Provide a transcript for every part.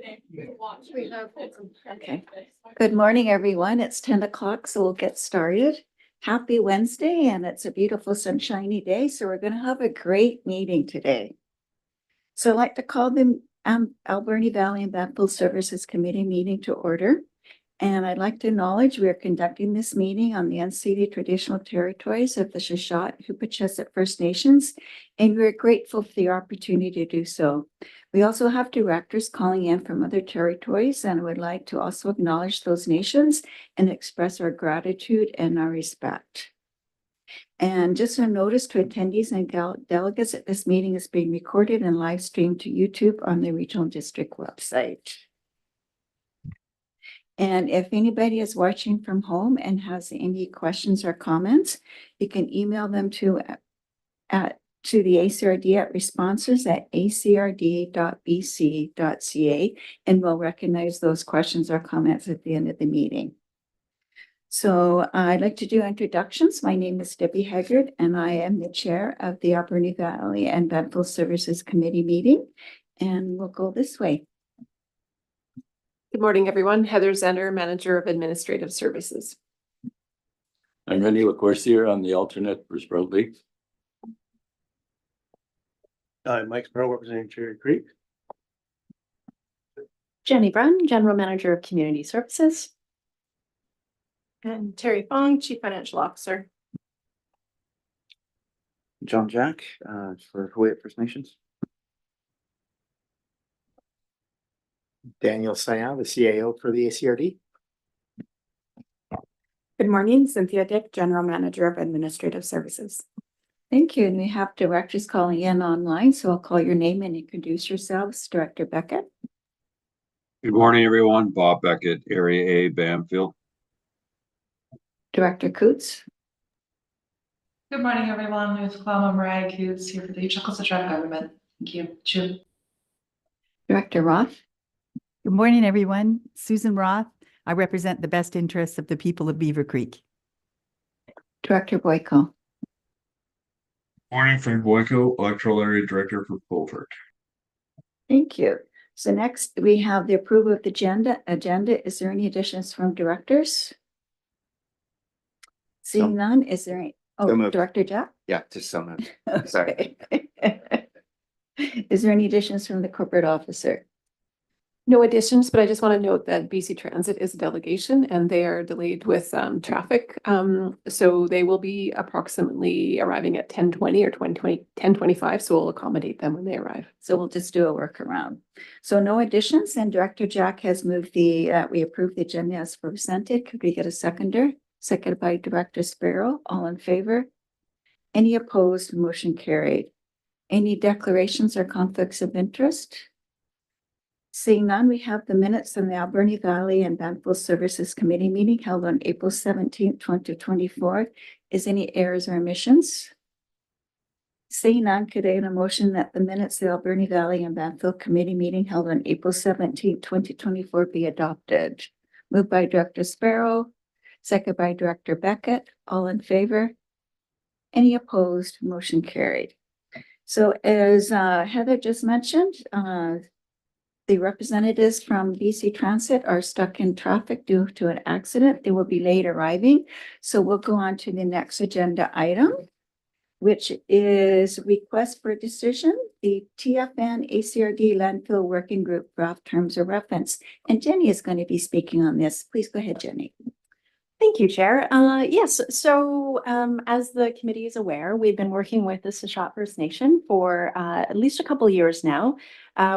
Okay. Good morning, everyone. It's 10 o'clock, so we'll get started. Happy Wednesday, and it's a beautiful sunshiny day, so we're going to have a great meeting today. So I'd like to call the Alberni Valley and Bamfield Services Committee meeting to order. And I'd like to acknowledge we are conducting this meeting on the unceded traditional territories of the Shuswap Huipachesset First Nations, and we're grateful for the opportunity to do so. We also have directors calling in from other territories, and would like to also acknowledge those nations and express our gratitude and our respect. And just a notice to attendees and delegates that this meeting is being recorded and live streamed to YouTube on the Regional District website. And if anybody is watching from home and has any questions or comments, you can email them to the ACRD at responses@acrd.bc.ca, and we'll recognize those questions or comments at the end of the meeting. So I'd like to do introductions. My name is Debbie Haggard, and I am the chair of the Alberni Valley and Bamfield Services Committee meeting, and we'll go this way. Good morning, everyone. Heather Zender, Manager of Administrative Services. I'm Randy LaCourcier on the alternate for Sprout League. Mike Sparrow, representing Cherry Creek. Jenny Brunn, General Manager of Community Services. And Terry Fong, Chief Financial Officer. John Jack for Hawaii First Nations. Daniel Sayal, the CAO for the ACRD. Good morning, Cynthia Dick, General Manager of Administrative Services. Thank you. And we have directors calling in online, so I'll call your name and introduce yourselves. Director Beckett. Good morning, everyone. Bob Beckett, Area A, Bamfield. Director Coots. Good morning, everyone. It's Clama Mariah Coots here for the Chuckles-Trap government. Thank you. Jim. Director Roth. Good morning, everyone. Susan Roth. I represent the best interests of the people of Beaver Creek. Director Boyko. Morning, Frank Boyko, Electoral Area Director for Beaufort. Thank you. So next we have the approval of the agenda. Is there any additions from directors? Seeing none, is there any? Oh, Director Jack? Yeah, just so moved. Sorry. Is there any additions from the corporate officer? No additions, but I just want to note that BC Transit is a delegation and they are delayed with traffic. So they will be approximately arriving at 10:20 or 10:25. So we'll accommodate them when they arrive. So we'll just do a workaround. So no additions, and Director Jack has moved we approve the agenda as presented. Could we get a seconder? Seconded by Director Sparrow. All in favor? Any opposed? Motion carried. Any declarations or conflicts of interest? Seeing none, we have the minutes from the Alberni Valley and Bamfield Services Committee meeting held on April 17th, 2024. Is any errors or omissions? Seeing none, could I get a motion that the minutes of the Alberni Valley and Bamfield Committee meeting held on April 17th, 2024 be adopted? Moved by Director Sparrow, second by Director Beckett. All in favor? Any opposed? Motion carried. So as Heather just mentioned, the representatives from BC Transit are stuck in traffic due to an accident. They will be late arriving. So we'll go on to the next agenda item, which is request for decision, the TFN ACRD Landfill Working Group draft terms of reference. And Jenny is going to be speaking on this. Please go ahead, Jenny. Thank you, Chair. Yes, so as the committee is aware, we've been working with the Shuswap First Nation for at least a couple of years now.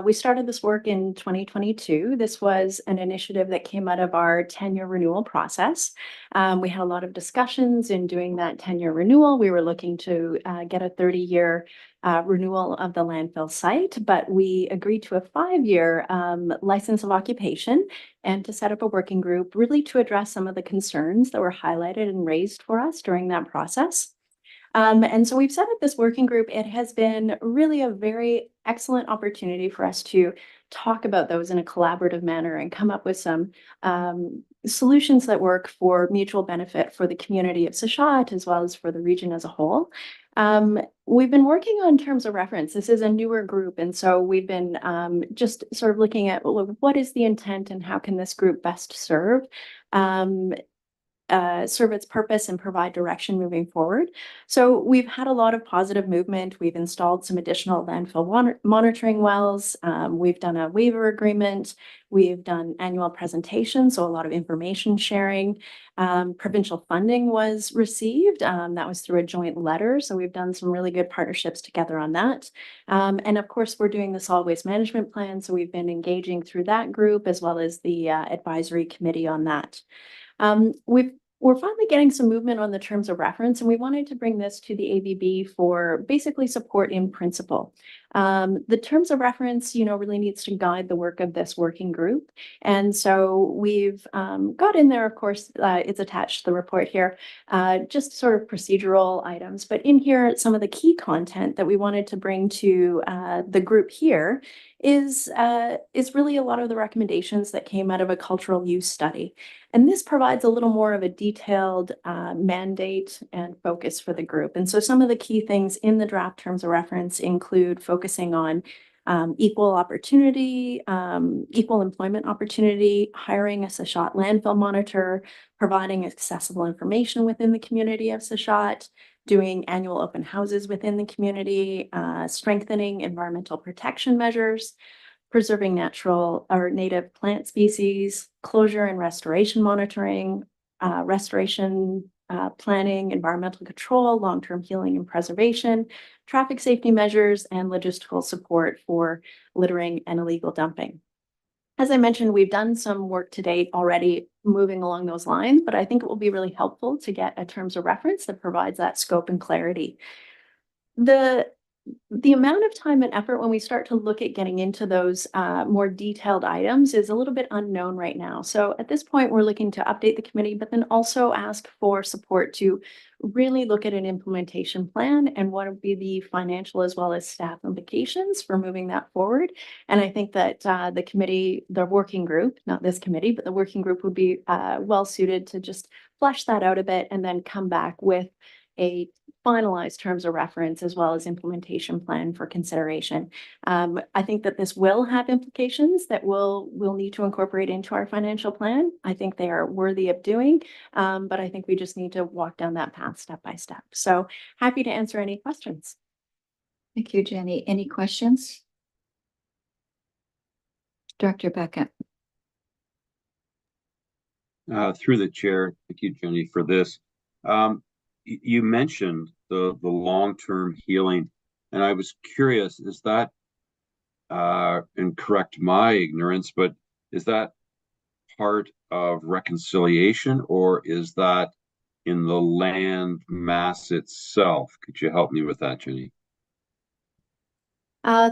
We started this work in 2022. This was an initiative that came out of our 10-year renewal process. We had a lot of discussions in doing that 10-year renewal. We were looking to get a 30-year renewal of the landfill site, but we agreed to a 5-year license of occupation and to set up a working group really to address some of the concerns that were highlighted and raised for us during that process. And so we've set up this working group. It has been really a very excellent opportunity for us to talk about those in a collaborative manner and come up with some solutions that work for mutual benefit for the community of Shuswap as well as for the region as a whole. We've been working on terms of reference. This is a newer group, and so we've been just sort of looking at, well, what is the intent and how can this group best serve serve its purpose and provide direction moving forward. So we've had a lot of positive movement. We've installed some additional landfill monitoring wells. We've done a waiver agreement. We've done annual presentations, so a lot of information sharing. Provincial funding was received. That was through a joint letter. So we've done some really good partnerships together on that. And of course, we're doing the solid waste management plan. So we've been engaging through that group as well as the advisory committee on that. We're finally getting some movement on the terms of reference, and we wanted to bring this to the ABB for basically support in principle. The terms of reference, really needs to guide the work of this working group. And so we've got in there, of course, it's attached to the report here, just sort of procedural items. But in here, some of the key content that we wanted to bring to the group here is really a lot of the recommendations that came out of a cultural use study. And this provides a little more of a detailed mandate and focus for the group. And so some of the key things in the draft terms of reference include focusing on equal opportunity, equal employment opportunity, hiring a Sachot landfill monitor, providing accessible information within the community of Sachot, doing annual open houses within the community, strengthening environmental protection measures, preserving natural or native plant species, closure and restoration monitoring, restoration planning, environmental control, long-term healing and preservation, traffic safety measures, and logistical support for littering and illegal dumping. As I mentioned, we've done some work to date already moving along those lines, but I think it will be really helpful to get a terms of reference that provides that scope and clarity. The amount of time and effort when we start to look at getting into those more detailed items is a little bit unknown right now. So at this point, we're looking to update the committee, but then also ask for support to really look at an implementation plan and what would be the financial as well as staff implications for moving that forward. And I think that the committee, the working group, not this committee, but the working group would be well suited to just flesh that out a bit and then come back with a finalized terms of reference as well as implementation plan for consideration. I think that this will have implications that we'll need to incorporate into our financial plan. I think they are worthy of doing, but I think we just need to walk down that path step by step. So happy to answer any questions. Thank you, Jenny. Any questions? Director Beckett. Through the chair, thank you, Jenny, for this. You mentioned the long-term healing, and I was curious, is that, and correct my ignorance, but is that part of reconciliation or is that in the land mass itself? Could you help me with that, Jenny?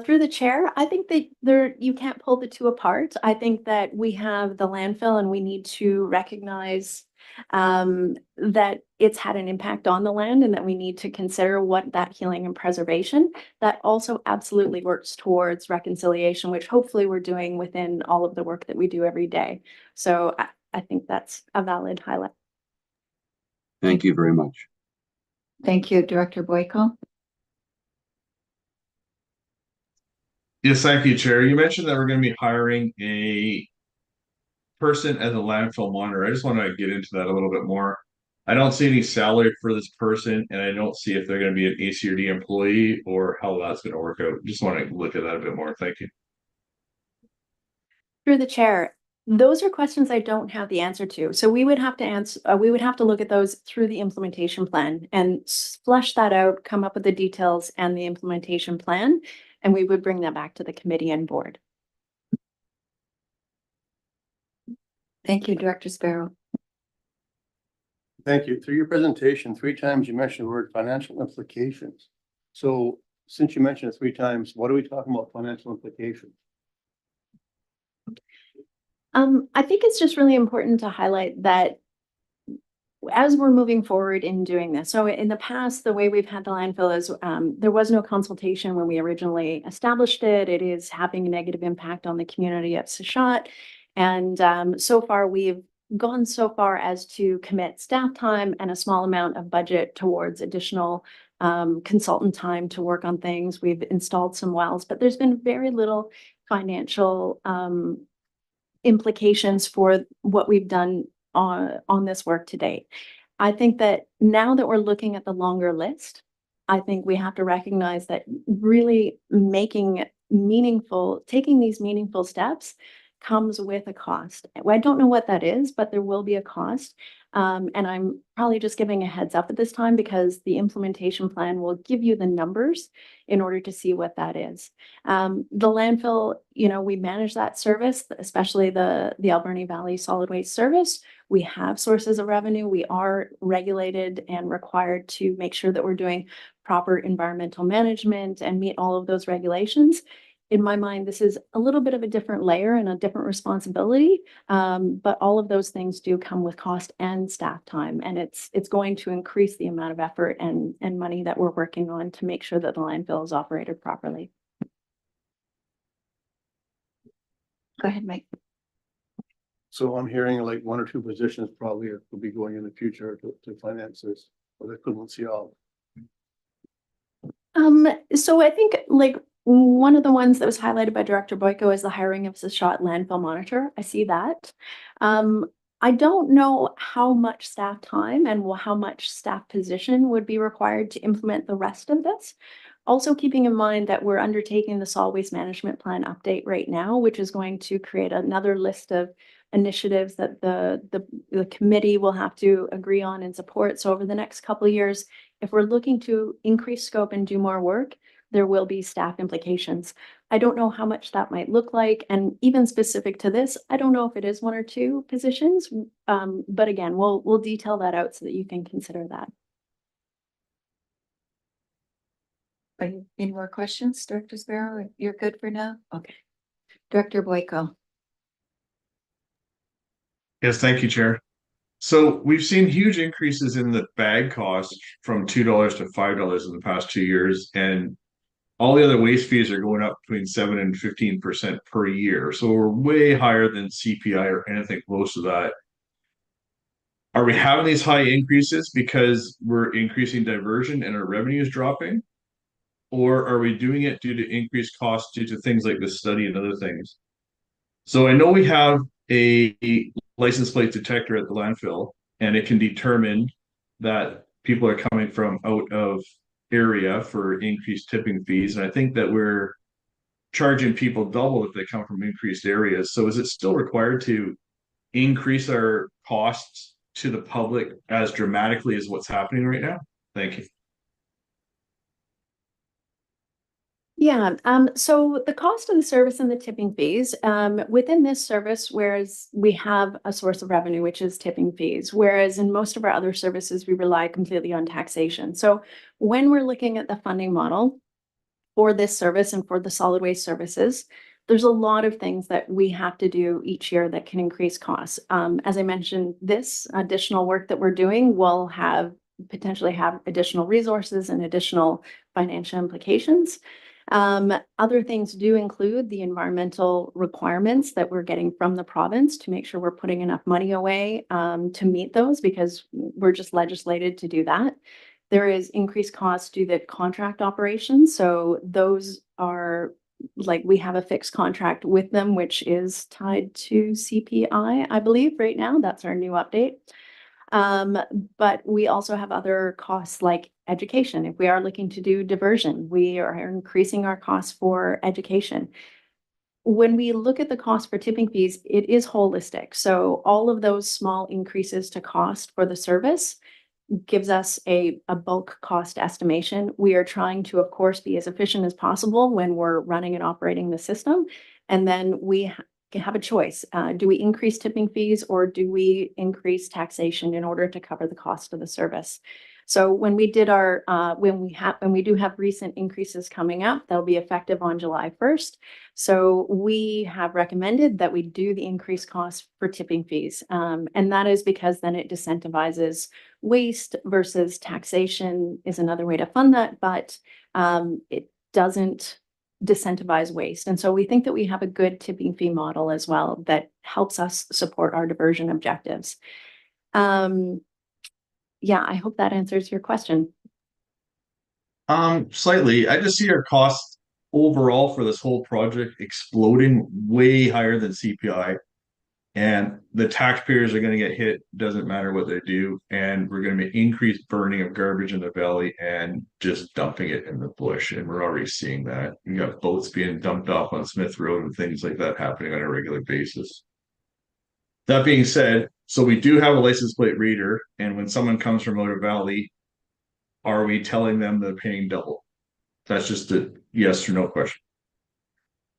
Through the chair, I think that you can't pull the two apart. I think that we have the landfill and we need to recognize that it's had an impact on the land and that we need to consider what that healing and preservation that also absolutely works towards reconciliation, which hopefully we're doing within all of the work that we do every day. So I think that's a valid highlight. Thank you very much. Thank you, Director Boyko. Yes, thank you, Chair. You mentioned that we're going to be hiring a person as a landfill monitor. I just want to get into that a little bit more. I don't see any salary for this person, and I don't see if they're going to be an ACRD employee or how that's going to work out. Just want to look at that a bit more. Thank you. Through the chair, those are questions I don't have the answer to. So we would have to answer, we would have to look at those through the implementation plan and flesh that out, come up with the details and the implementation plan, and we would bring that back to the committee and board. Thank you, Director Sparrow. Thank you. Through your presentation, 3 times you mentioned the word financial implications. So since you mentioned it 3 times, what are we talking about financial implications? I think it's just really important to highlight that as we're moving forward in doing this. So in the past, the way we've had the landfill is there was no consultation when we originally established it. It is having a negative impact on the community of Sachot. And so far, we've gone so far as to commit staff time and a small amount of budget towards additional consultant time to work on things. We've installed some wells, but there's been very little financial implications for what we've done on this work to date. I think that now that we're looking at the longer list, I think we have to recognize that really taking these meaningful steps comes with a cost. I don't know what that is, but there will be a cost. And I'm probably just giving a heads up at this time because the implementation plan will give you the numbers in order to see what that is. The landfill, we manage that service, especially the Alberni Valley Solid Waste Service. We have sources of revenue. We are regulated and required to make sure that we're doing proper environmental management and meet all of those regulations. In my mind, this is a little bit of a different layer and a different responsibility, but all of those things do come with cost and staff time, and it's going to increase the amount of effort and money that we're working on to make sure that the landfill is operated properly. Go ahead, Mike. So I'm hearing like 1 or 2 positions probably will be going in the future to finance this, or the equivalency of. So I think like one of the ones that was highlighted by Director Boyko is the hiring of the shot landfill monitor. I see that. I don't know how much staff time and how much staff position would be required to implement the rest of this. Also keeping in mind that we're undertaking the solid waste management plan update right now, which is going to create another list of initiatives that the committee will have to agree on and support. So over the next couple of years, if we're looking to increase scope and do more work, there will be staff implications. I don't know how much that might look like. And even specific to this, I don't know if it is 1 or 2 positions. But again, we'll detail that out so that you can consider that. Any more questions, Director Sparrow? You're good for now? Okay. Director Boyko. Yes, thank you, Chair. So we've seen huge increases in the bag cost from $2 to $5 in the past 2 years, and all the other waste fees are going up between 7 and 15% per year. So we're way higher than CPI or anything close to that. Are we having these high increases because we're increasing diversion and our revenue is dropping? Or are we doing it due to increased costs due to things like this study and other things? So I know we have a license plate detector at the landfill, and it can determine that people are coming from out of area for increased tipping fees. And I think that we're charging people double if they come from increased areas. So is it still required to increase our costs to the public as dramatically as what's happening right now? Thank you. Yeah, so the cost of the service and the tipping fees, within this service, whereas we have a source of revenue, which is tipping fees, whereas in most of our other services, we rely completely on taxation. So when we're looking at the funding model for this service and for the solid waste services, there's a lot of things that we have to do each year that can increase costs. As I mentioned, this additional work that we're doing will potentially have additional resources and additional financial implications. Other things do include the environmental requirements that we're getting from the province to make sure we're putting enough money away to meet those, because we're just legislated to do that. There is increased costs due to contract operations. So those are like, we have a fixed contract with them, which is tied to CPI, I believe right now. That's our new update. But we also have other costs like education. If we are looking to do diversion, we are increasing our costs for education. When we look at the cost for tipping fees, it is holistic. So all of those small increases to cost for the service gives us a bulk cost estimation. We are trying to, of course, be as efficient as possible when we're running and operating the system. And then we have a choice. Do we increase tipping fees or do we increase taxation in order to cover the cost of the service? So when we did when we do have recent increases coming up, they'll be effective on July 1st. So we have recommended that we do the increased cost for tipping fees. And that is because then it disincentivizes waste versus taxation is another way to fund that, but it doesn't disincentivize waste. And so we think that we have a good tipping fee model as well that helps us support our diversion objectives. Yeah, I hope that answers your question. Slightly. I just see our costs overall for this whole project exploding way higher than CPI. And the taxpayers are gonna get hit, doesn't matter what they do, and we're gonna be increased burning of garbage in the valley and just dumping it in the bush, and we're already seeing that. You got boats being dumped off on Smith Road and things like that happening on a regular basis. That being said, so we do have a license plate reader, and when someone comes from Motor Valley, are we telling them they're paying double? That's just a yes or no question.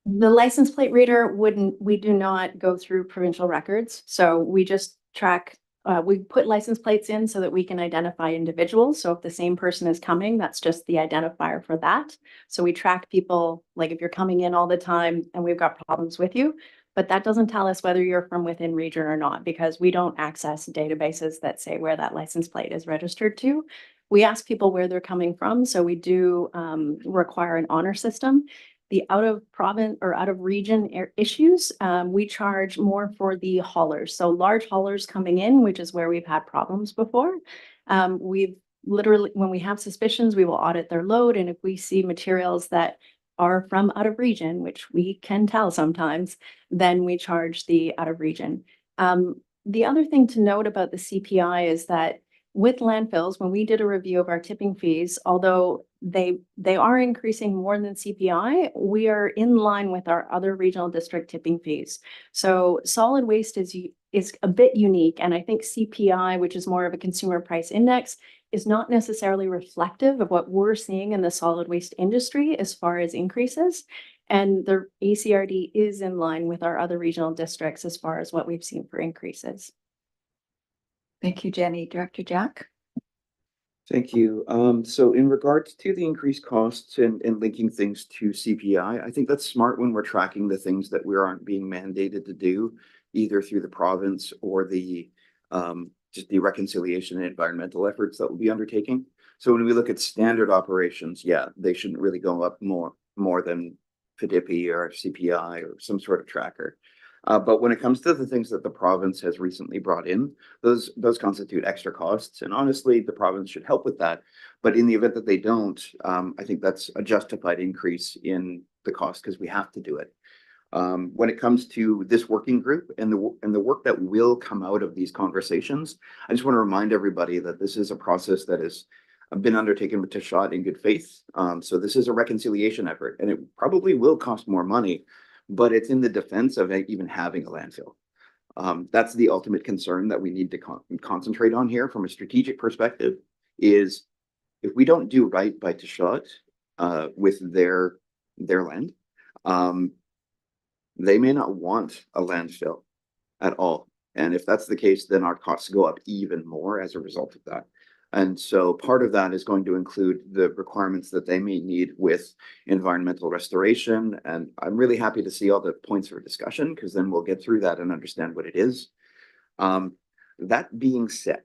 The license plate reader we do not go through provincial records, so we just track, we put license plates in so that we can identify individuals. So if the same person is coming, that's just the identifier for that. So we track people, like if you're coming in all the time and we've got problems with you, but that doesn't tell us whether you're from within region or not, because we don't access databases that say where that license plate is registered to. We ask people where they're coming from, so we do require an honor system. The out of province or out of region issues, we charge more for the haulers. So large haulers coming in, which is where we've had problems before. We've literally, when we have suspicions, we will audit their load. And if we see materials that are from out of region, which we can tell sometimes, then we charge the out of region. The other thing to note about the CPI is that with landfills, when we did a review of our tipping fees, although they are increasing more than CPI, we are in line with our other regional district tipping fees. So solid waste is a bit unique, and I think CPI, which is more of a consumer price index, is not necessarily reflective of what we're seeing in the solid waste industry as far as increases. And the ACRD is in line with our other regional districts as far as what we've seen for increases. Thank you, Jenny. Director Jack? Thank you. So in regards to the increased costs and linking things to CPI, I think that's smart when we're tracking the things that we aren't being mandated to do, either through the province or the just the reconciliation and environmental efforts that we'll be undertaking. So when we look at standard operations, yeah, they shouldn't really go up more than FDIPI or CPI or some sort of tracker. But when it comes to the things that the province has recently brought in, those constitute extra costs. And honestly, the province should help with that. But in the event that they don't, I think that's a justified increase in the cost because we have to do it. When it comes to this working group and the work that will come out of these conversations, I just want to remind everybody that this is a process that has been undertaken with Tashot in good faith. So this is a reconciliation effort, and it probably will cost more money, but it's in the defense of even having a landfill. That's the ultimate concern that we need to concentrate on here from a strategic perspective is if we don't do right by Tashot with their land, they may not want a landfill at all. And if that's the case, then our costs go up even more as a result of that. And so part of that is going to include the requirements that they may need with environmental restoration. And I'm really happy to see all the points for discussion because then we'll get through that and understand what it is. That being said,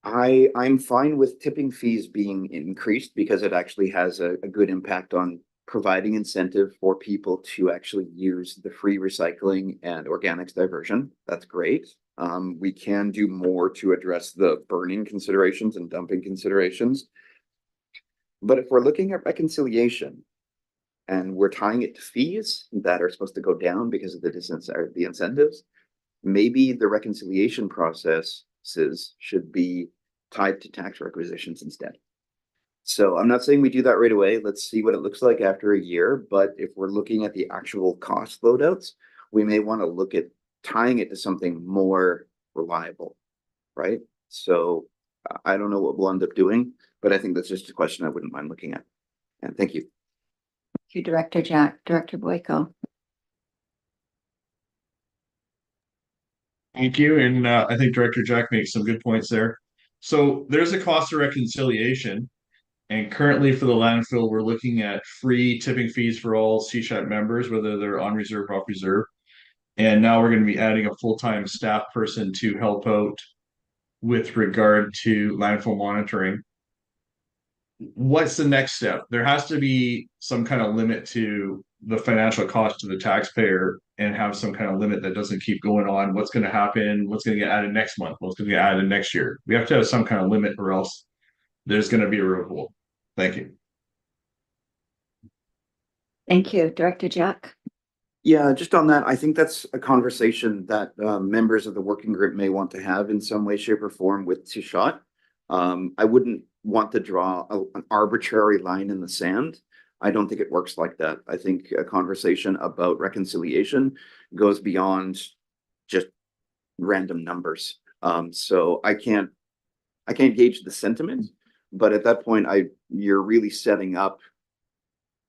I'm fine with tipping fees being increased because it actually has a good impact on providing incentive for people to actually use the free recycling and organics diversion. That's great. We can do more to address the burning considerations and dumping considerations. But if we're looking at reconciliation and we're tying it to fees that are supposed to go down because of the incentives, maybe the reconciliation processes should be tied to tax requisitions instead. So I'm not saying we do that right away. Let's see what it looks like after a year. But if we're looking at the actual cost loadouts, we may want to look at tying it to something more reliable, right? So I don't know what we'll end up doing, but I think that's just a question I wouldn't mind looking at. And thank you. Thank you, Director Jack. Director Boyko? Thank you. And I think Director Jack makes some good points there. So there's a cost of reconciliation. And currently for the landfill, we're looking at free tipping fees for all CSHAT members, whether they're on reserve or off reserve. And now we're going to be adding a full-time staff person to help out with regard to landfill monitoring. What's the next step? There has to be some kind of limit to the financial cost to the taxpayer and have some kind of limit that doesn't keep going on. What's going to happen? What's going to get added next month? What's going to get added next year? We have to have some kind of limit or else there's gonna be a removal. Thank you. Thank you, Director Jack. Yeah, just on that, I think that's a conversation that members of the working group may want to have in some way, shape, or form with Tishat. I wouldn't want to draw an arbitrary line in the sand. I don't think it works like that. I think a conversation about reconciliation goes beyond just random numbers. So I can't gauge the sentiment, but at that point, you're really setting up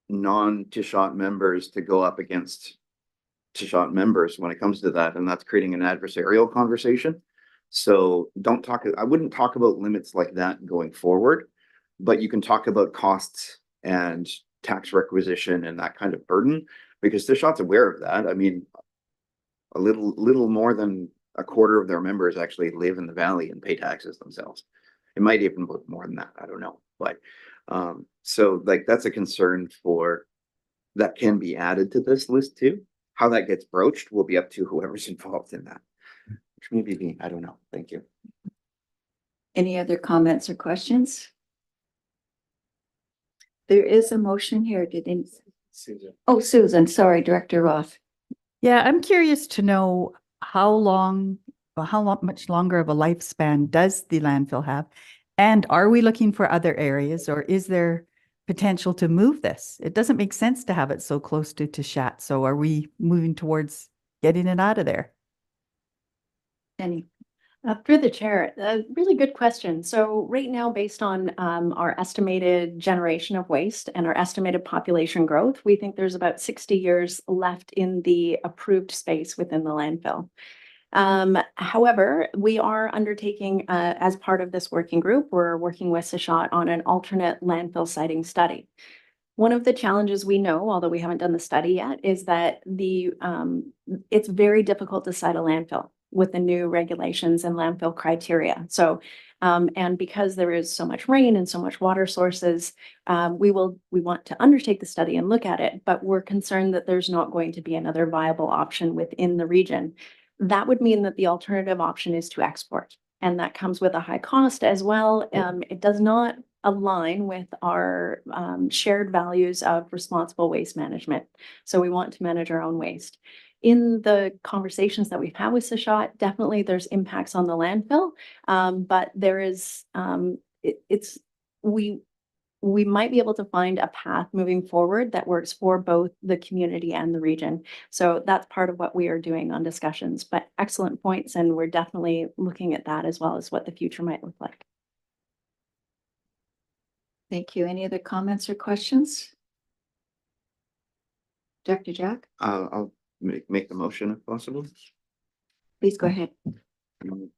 non-Tishat members to go up against Tishat members when it comes to that, and that's creating an adversarial conversation. So I wouldn't talk about limits like that going forward, but you can talk about costs and tax requisition and that kind of burden, because Tishat's aware of that. I mean, a little more than a quarter of their members actually live in the valley and pay taxes themselves. It might even look more than that, I don't know. But so like that's a concern that can be added to this list too. How that gets broached will be up to whoever's involved in that. Which may be me, I don't know. Thank you. Any other comments or questions? There is a motion here. Susan. Oh, Susan, sorry, Director Roth. Yeah, I'm curious to know how much longer of a lifespan does the landfill have? And are we looking for other areas, or is there potential to move this? It doesn't make sense to have it so close to Tishat. So are we moving towards getting it out of there? Jenny. Through the chair, a really good question. So right now, based on our estimated generation of waste and our estimated population growth, we think there's about 60 years left in the approved space within the landfill. However, we are undertaking, as part of this working group, we're working with Tishat on an alternate landfill siting study. One of the challenges we know, although we haven't done the study yet, is that it's very difficult to site a landfill with the new regulations and landfill criteria. So, and because there is so much rain and so much water sources, we want to undertake the study and look at it, but we're concerned that there's not going to be another viable option within the region. That would mean that the alternative option is to export, and that comes with a high cost as well. It does not align with our shared values of responsible waste management. So we want to manage our own waste. In the conversations that we've had with Tishat, definitely there's impacts on the landfill, but there is, we might be able to find a path moving forward that works for both the community and the region. So that's part of what we are doing on discussions, but excellent points. And we're definitely looking at that as well as what the future might look like. Thank you. Any other comments or questions? Director Jack, I'll make the motion if possible. please go ahead.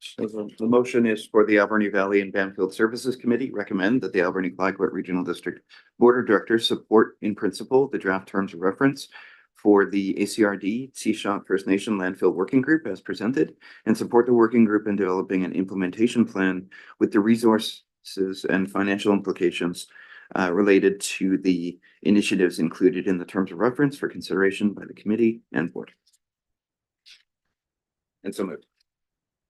So the motion is for the Alberni Valley and Bamfield Services Committee recommend that the Alberni Clayoquot Regional District Board of Directors support in principle the draft terms of reference for the ACRD Tishat First Nation Landfill Working Group as presented, and support the working group in developing an implementation plan with the resources and financial implications related to the initiatives included in the terms of reference for consideration by the committee and board. And so moved.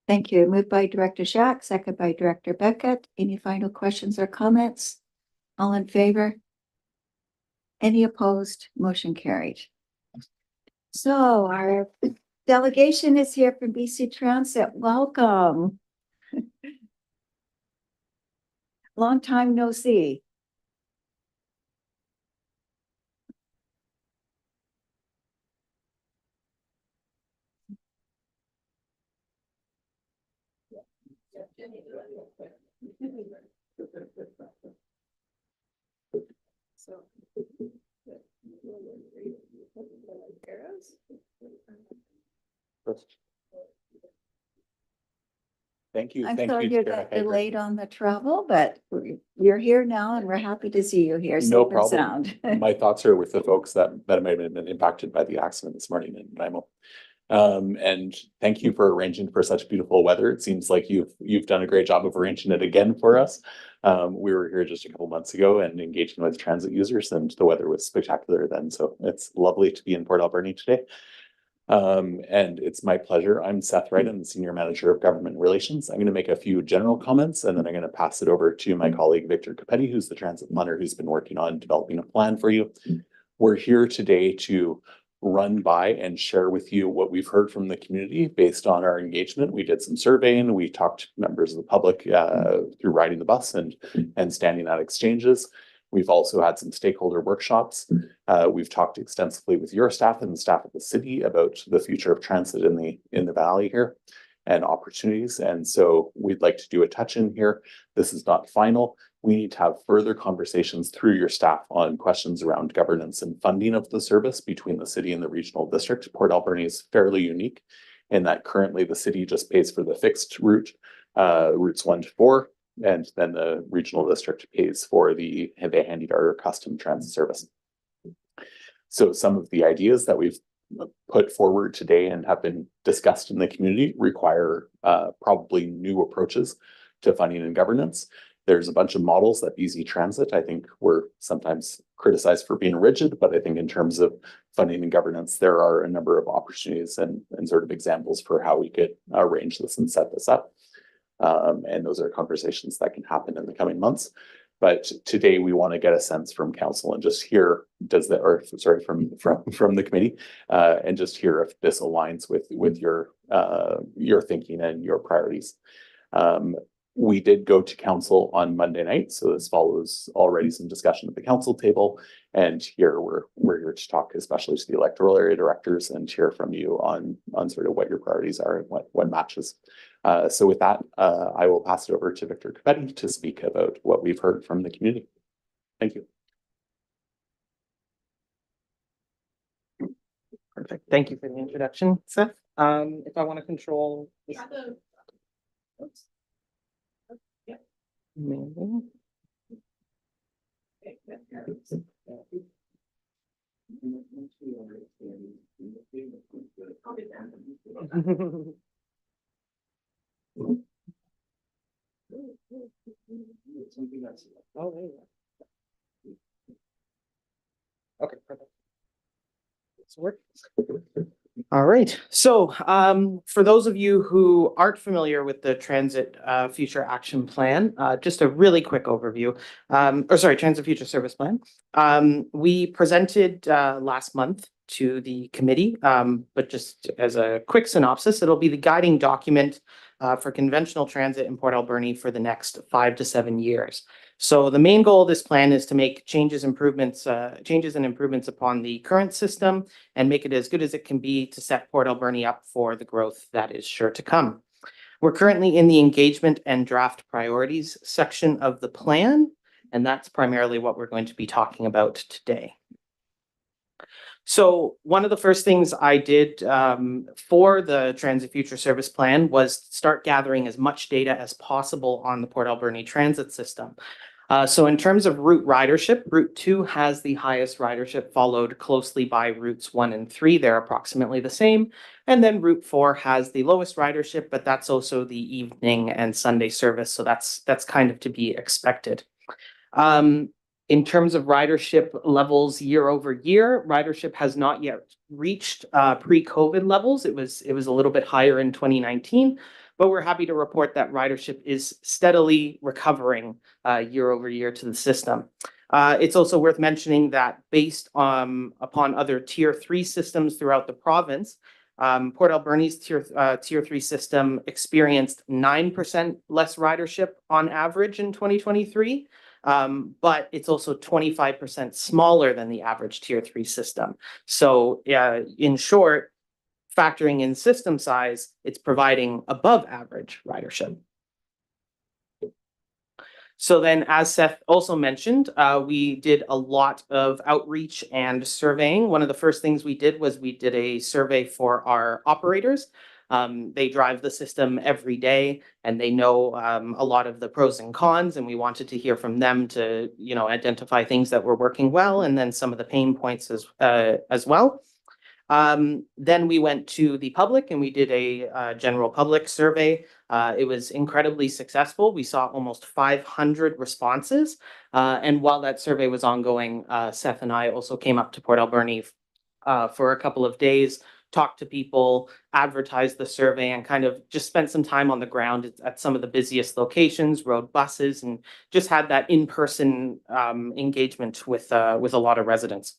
Thank you. Moved by Director Jack, second by Director Beckett. Any final questions or comments? All in favor? Any opposed? Motion carried. So our delegation is here from BC Transit. Welcome. Long time no see. Thank you. I'm Thank sorry you, you're Chair that Hager. delayed on the travel, but you're here now and we're happy to see you here. No safe and problem. sound. My thoughts are with the folks that might have been impacted by the accident this morning in Nanaimo. And thank you for arranging for such beautiful weather. It seems like you've done a great job of arranging it again for us. We were here just a couple months ago and engaging with transit users, and the weather was spectacular then. So it's lovely to be in Port Alberni today. And it's my pleasure. I'm Seth Wright. I'm the Senior Manager of Government Relations. I'm going to make a few general comments and then I'm going to pass it over to my colleague, Victor Capetti, who's the transit planner who's been working on developing a plan for you. We're here today to run by and share with you what we've heard from the community based on our engagement. We did some surveying. We talked to members of the public through riding the bus and standing at exchanges. We've also had some stakeholder workshops. We've talked extensively with your staff and the staff of the city about the future of transit in the valley here and opportunities. And so we'd like to do a touch-in here. This is not final. We need to have further conversations through your staff on questions around governance and funding of the service between the city and the regional district. Port Alberni is fairly unique in that currently the city just pays for the fixed route, routes 1 to 4. And then the regional district pays for the handy dart or custom transit service. So some of the ideas that we've put forward today and have been discussed in the community require probably new approaches to funding and governance. There's a bunch of models that BC Transit, I think, were sometimes criticized for being rigid, but I think in terms of funding and governance, there are a number of opportunities and sort of examples for how we could arrange this and set this up. And those are conversations that can happen in the coming months. But today we want to get a sense from council and just hear from the committee and just hear if this aligns with your thinking and your priorities. We did go to council on Monday night, so this follows already some discussion at the council table. And here we're here to talk, especially to the electoral area directors, and hear from you on sort of what your priorities are and what matches. So with that, I will pass it over to Victor Capetti to speak about what we've heard from the community. Thank you. Perfect. Thank you for the introduction, Seth. If I want to control this. Amazing. Okay, perfect. All right. So for those of you who aren't familiar with the Transit Future Action Plan, just a really quick overview, Transit Future Service Plan. We presented last month to the committee, but just as a quick synopsis, it'll be the guiding document for conventional transit in Port Alberni for the next 5 to 7 years. So the main goal of this plan is to make changes and improvements upon the current system and make it as good as it can be to set Port Alberni up for the growth that is sure to come. We're currently in the engagement and draft priorities section of the plan, and that's primarily what we're going to be talking about today. So one of the first things I did for the Transit Future Service Plan was start gathering as much data as possible on the Port Alberni transit system. So in terms of route ridership, Route 2 has the highest ridership, followed closely by Routes 1 and 3. They're approximately the same. And then Route 4 has the lowest ridership, but that's also the evening and Sunday service. So that's kind of to be expected. In terms of ridership levels year over year, ridership has not yet reached pre-COVID levels. It was a little bit higher in 2019, but we're happy to report that ridership is steadily recovering year over year to the system. It's also worth mentioning that based upon other Tier 3 systems throughout the province, Port Alberni's Tier 3 system experienced 9% less ridership on average in 2023. But it's also 25% smaller than the average Tier 3 system. So in short, factoring in system size, it's providing above average ridership. So then, as Seth also mentioned, we did a lot of outreach and surveying. One of the first things we did was we did a survey for our operators. They drive the system every day and they know a lot of the pros and cons, and we wanted to hear from them to, identify things that were working well and then some of the pain points as well. Then we went to the public and we did a general public survey. It was incredibly successful. We saw almost 500 responses. And while that survey was ongoing, Seth and I also came up to Port Alberni for a couple of days talked to people, advertised the survey, and kind of just spent some time on the ground at some of the busiest locations, rode buses, and just had that in-person engagement with a lot of residents.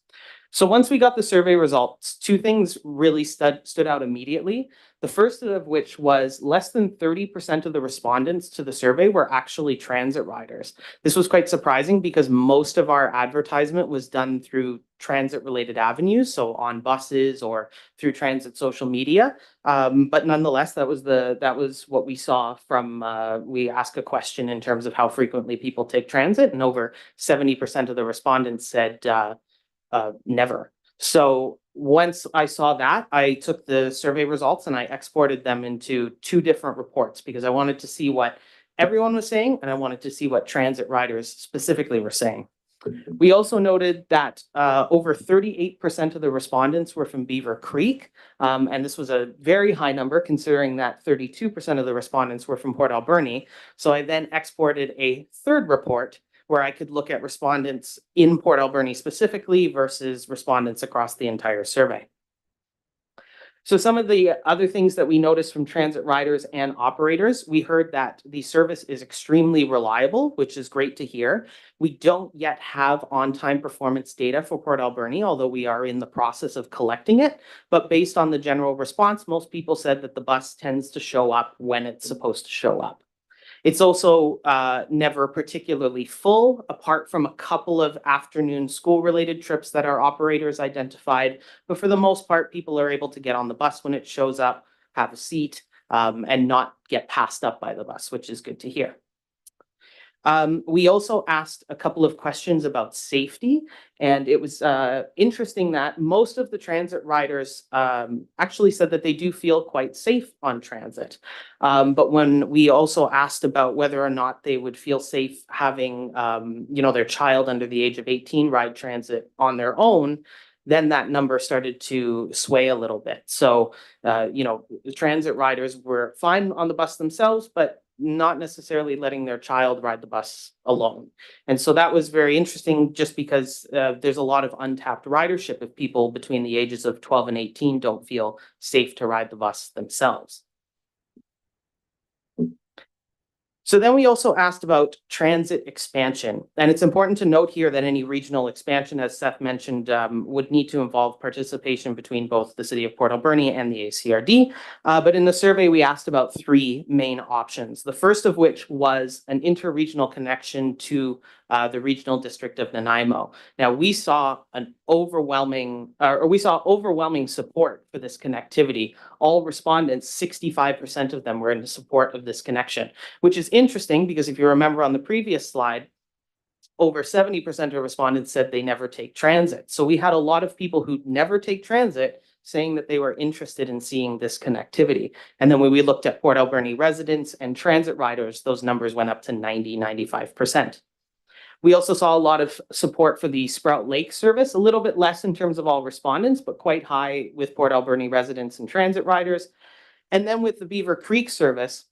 So once we got the survey results, two things really stood out immediately. The first of which was less than 30% of the respondents to the survey were actually transit riders. This was quite surprising because most of our advertisement was done through transit-related avenues, so on buses or through transit social media. But nonetheless, that was what we saw from, we asked a question in terms of how frequently people take transit, and over 70% of the respondents said never. So once I saw that, I took the survey results and I exported them into two different reports because I wanted to see what everyone was saying and I wanted to see what transit riders specifically were saying. We also noted that over 38% of the respondents were from Beaver Creek, and this was a very high number considering that 32% of the respondents were from Port Alberni. So I then exported a third report where I could look at respondents in Port Alberni specifically versus respondents across the entire survey. So some of the other things that we noticed from transit riders and operators, we heard that the service is extremely reliable, which is great to hear. We don't yet have on-time performance data for Port Alberni, although we are in the process of collecting it. But based on the general response, most people said that the bus tends to show up when it's supposed to show up. It's also never particularly full, apart from a couple of afternoon school-related trips that our operators identified. But for the most part, people are able to get on the bus when it shows up, have a seat, and not get passed up by the bus, which is good to hear. We also asked a couple of questions about safety, and it was interesting that most of the transit riders actually said that they do feel quite safe on transit. But when we also asked about whether or not they would feel safe having their child under the age of 18 ride transit on their own, then that number started to sway a little bit. So, the transit riders were fine on the bus themselves, but not necessarily letting their child ride the bus alone. And so that was very interesting just because there's a lot of untapped ridership if people between the ages of 12 and 18 don't feel safe to ride the bus themselves. So then we also asked about transit expansion. And it's important to note here that any regional expansion, as Seth mentioned, would need to involve participation between both the City of Port Alberni and the ACRD. But in the survey, we asked about three main options. The first of which was an interregional connection to the regional district of Nanaimo. Now, we saw overwhelming support for this connectivity. All respondents, 65% of them were in support of this connection, which is interesting because if you remember on the previous slide, over 70% of respondents said they never take transit. So we had a lot of people who never take transit saying that they were interested in seeing this connectivity. And then when we looked at Port Alberni residents and transit riders, those numbers went up to 95%. We also saw a lot of support for the Sprout Lake service, a little bit less in terms of all respondents, but quite high with Port Alberni residents and transit riders. And then with the Beaver Creek service,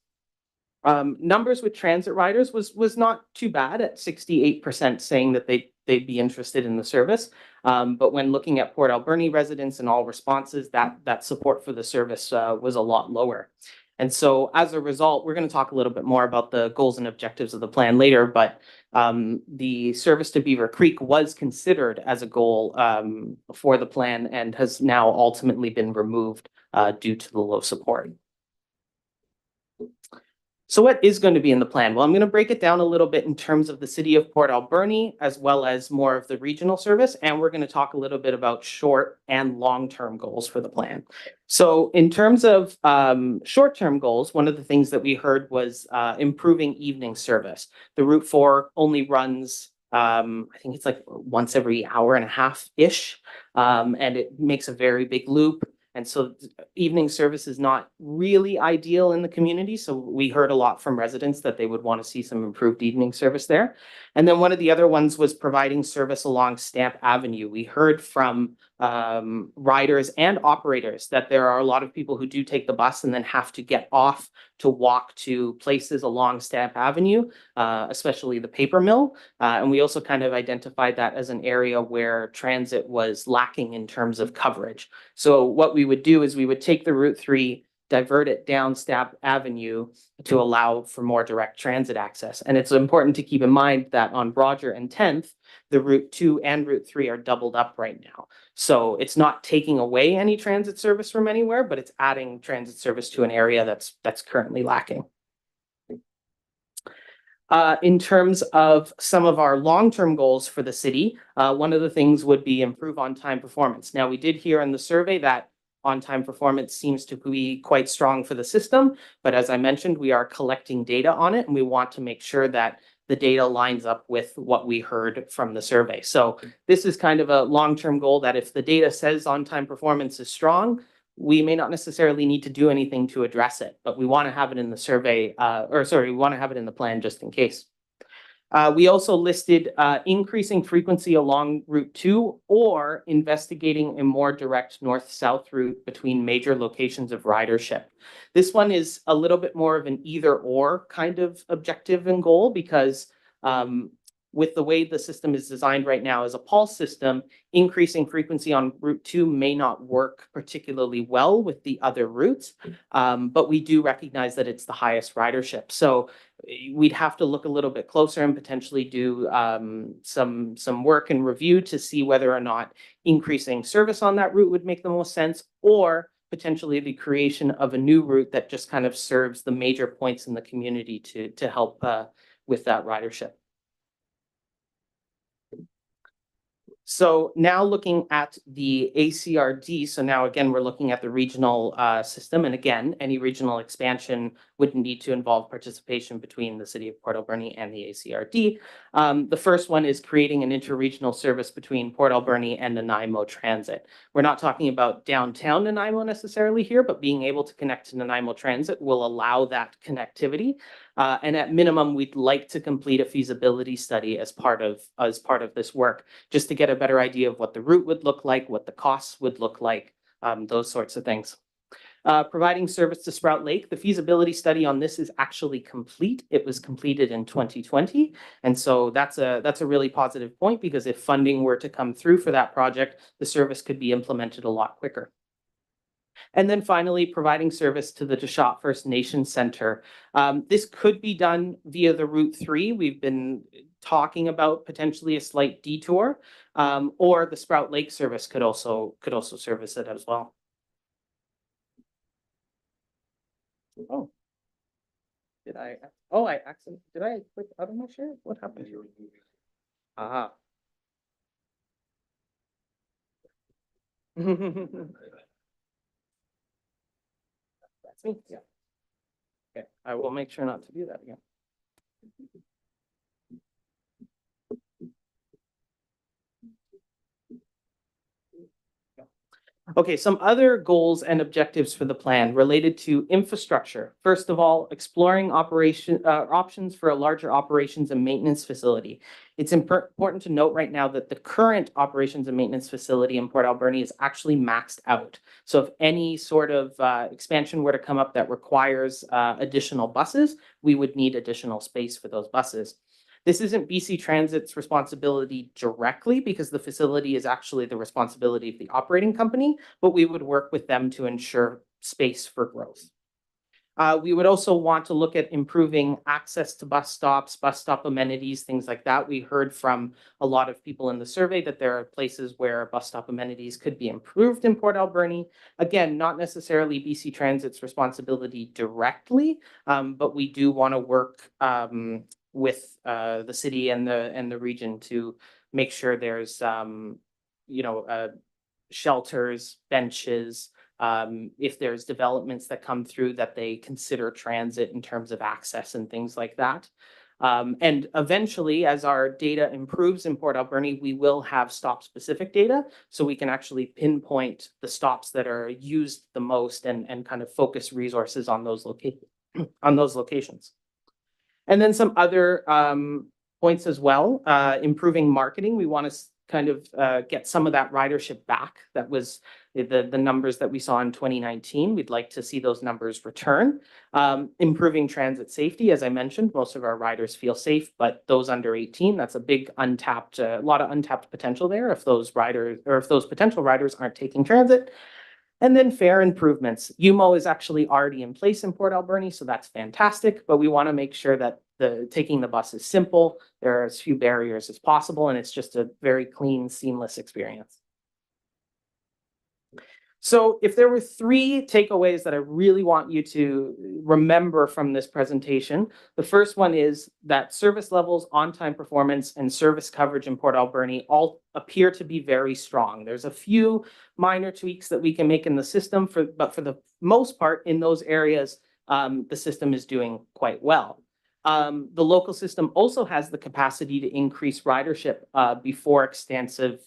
numbers with transit riders was not too bad at 68% saying that they'd be interested in the service. But when looking at Port Alberni residents and all responses, that support for the service was a lot lower. And so as a result, we're going to talk a little bit more about the goals and objectives of the plan later, but the service to Beaver Creek was considered as a goal for the plan and has now ultimately been removed due to the low support. So what is going to be in the plan? Well, I'm going to break it down a little bit in terms of the City of Port Alberni, as well as more of the regional service. And we're going to talk a little bit about short and long-term goals for the plan. So in terms of short-term goals, one of the things that we heard was improving evening service. The Route 4 only runs, I think it's like once every hour and a half-ish, and it makes a very big loop. And so evening service is not really ideal in the community. So we heard a lot from residents that they would want to see some improved evening service there. And then one of the other ones was providing service along Stamp Avenue. We heard from riders and operators that there are a lot of people who do take the bus and then have to get off to walk to places along Stamp Avenue, especially the paper mill. And we also kind of identified that as an area where transit was lacking in terms of coverage. So what we would do is we would take the Route 3, divert it down Stab Avenue to allow for more direct transit access. And it's important to keep in mind that on Roger and 10th, the Route 2 and Route 3 are doubled up right now. So it's not taking away any transit service from anywhere, but it's adding transit service to an area that's currently lacking. In terms of some of our long-term goals for the city, one of the things would be improve on-time performance. Now, we did hear in the survey that on-time performance seems to be quite strong for the system, but as I mentioned, we are collecting data on it, and we want to make sure that the data lines up with what we heard from the survey. So this is kind of a long-term goal that if the data says on-time performance is strong, we may not necessarily need to do anything to address it, but we want to have it in the survey, we want to have it in the plan just in case. We also listed increasing frequency along Route 2 or investigating a more direct north-south route between major locations of ridership. This one is a little bit more of an either-or kind of objective and goal because with the way the system is designed right now as a pulse system, increasing frequency on Route 2 may not work particularly well with the other routes, but we do recognize that it's the highest ridership. So we'd have to look a little bit closer and potentially do some work and review to see whether or not increasing service on that route would make the most sense, or potentially the creation of a new route that just kind of serves the major points in the community to help with that ridership. So now looking at the ACRD, so now again, we're looking at the regional system. And again, any regional expansion would need to involve participation between the city of Port Alberni and the ACRD. The first one is creating an interregional service between Port Alberni and Nanaimo Transit. We're not talking about downtown Nanaimo necessarily here, but being able to connect to Nanaimo Transit will allow that connectivity. And at minimum, we'd like to complete a feasibility study as part of this work, just to get a better idea of what the route would look like, what the costs would look like, those sorts of things. Providing service to Sprout Lake. The feasibility study on this is actually complete. It was completed in 2020. And so that's a really positive point, because if funding were to come through for that project, the service could be implemented a lot quicker. And then finally, providing service to the Deschamps First Nation Center. This could be done via the Route 3. We've been talking about potentially a slight detour, or the Sprout Lake service could also service it as well. Oh, did I click out of my share? What happened here? Ah. That's me, yeah. Okay, I will make sure not to do that again. Okay, some other goals and objectives for the plan related to infrastructure. First of all, exploring options for a larger operations and maintenance facility. It's important to note right now that the current operations and maintenance facility in Port Alberni is actually maxed out. So if any sort of expansion were to come up that requires additional buses, we would need additional space for those buses. This isn't BC Transit's responsibility directly, because the facility is actually the responsibility of the operating company, but we would work with them to ensure space for growth. We would also want to look at improving access to bus stops, bus stop amenities, things like that. We heard from a lot of people in the survey that there are places where bus stop amenities could be improved in Port Alberni. Again, not necessarily BC Transit's responsibility directly, but we do want to work with the city and the region to make sure there's shelters, benches, if there's developments that come through that they consider transit in terms of access and things like that. And eventually, as our data improves in Port Alberni, we will have stop-specific data, so we can actually pinpoint the stops that are used the most and kind of focus resources on those locations. And then some other points as well, improving marketing. We want to kind of get some of that ridership back. That was the numbers that we saw in 2019. We'd like to see those numbers return. Improving transit safety. As I mentioned, most of our riders feel safe, but those under 18, that's a big lot of untapped potential there if those riders, or if those potential riders aren't taking transit. And then fare improvements. UMO is actually already in place in Port Alberni, so that's fantastic, but we want to make sure that taking the bus is simple, there are as few barriers as possible, and it's just a very clean, seamless experience. So if there were 3 takeaways that I really want you to remember from this presentation, the first one is that service levels, on-time performance, and service coverage in Port Alberni all appear to be very strong. There's a few minor tweaks that we can make in the system, but for the most part, in those areas, the system is doing quite well. The local system also has the capacity to increase ridership before extensive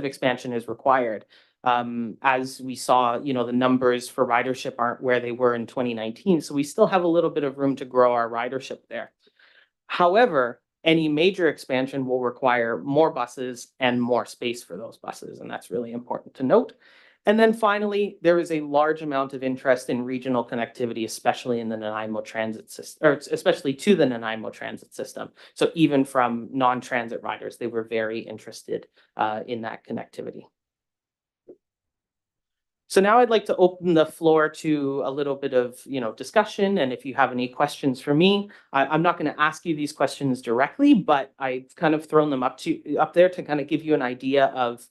expansion is required. As we saw, the numbers for ridership aren't where they were in 2019, so we still have a little bit of room to grow our ridership there. However, any major expansion will require more buses and more space for those buses, and that's really important to note. And then finally, there is a large amount of interest in regional connectivity, especially in the Nanaimo transit system, or especially to the Nanaimo transit system. So even from non-transit riders, they were very interested in that connectivity. So now I'd like to open the floor to a little bit of, discussion. And if you have any questions for me, I'm not going to ask you these questions directly, but I've kind of thrown them up there to kind of give you an idea of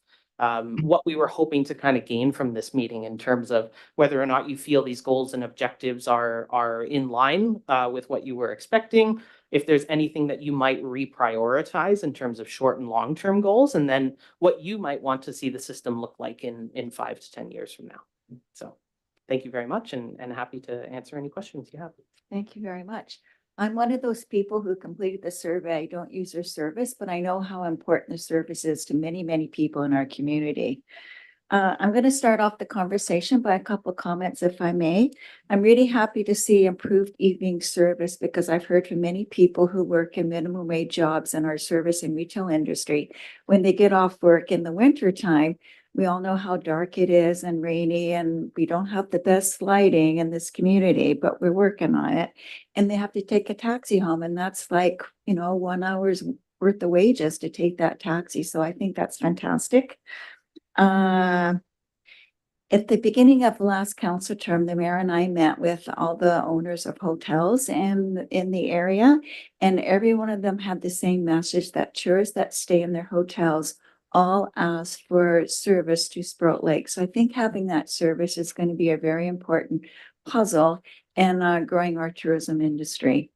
what we were hoping to kind of gain from this meeting in terms of whether or not you feel these goals and objectives are in line with what you were expecting, if there's anything that you might reprioritize in terms of short and long-term goals, and then what you might want to see the system look like in 5 to 10 years from now. So thank you very much, and happy to answer any questions you have. Thank you very much. I'm one of those people who completed the survey. I don't use their service, but I know how important the service is to many, many people in our community. I'm going to start off the conversation by a couple of comments, if I may. I'm really happy to see improved evening service because I've heard from many people who work in minimum wage jobs in our service and retail industry. When they get off work in the winter time, we all know how dark it is and rainy, and we don't have the best lighting in this community, but we're working on it. And they have to take a taxi home, and that's like, 1 hour's worth of wages to take that taxi. So I think that's fantastic. At the beginning of the last council term, the mayor and I met with all the owners of hotels in the area, and every one of them had the same message that tourists that stay in their hotels all ask for service to Sprout Lake. So I think having that service is going to be a very important puzzle in growing our tourism industry.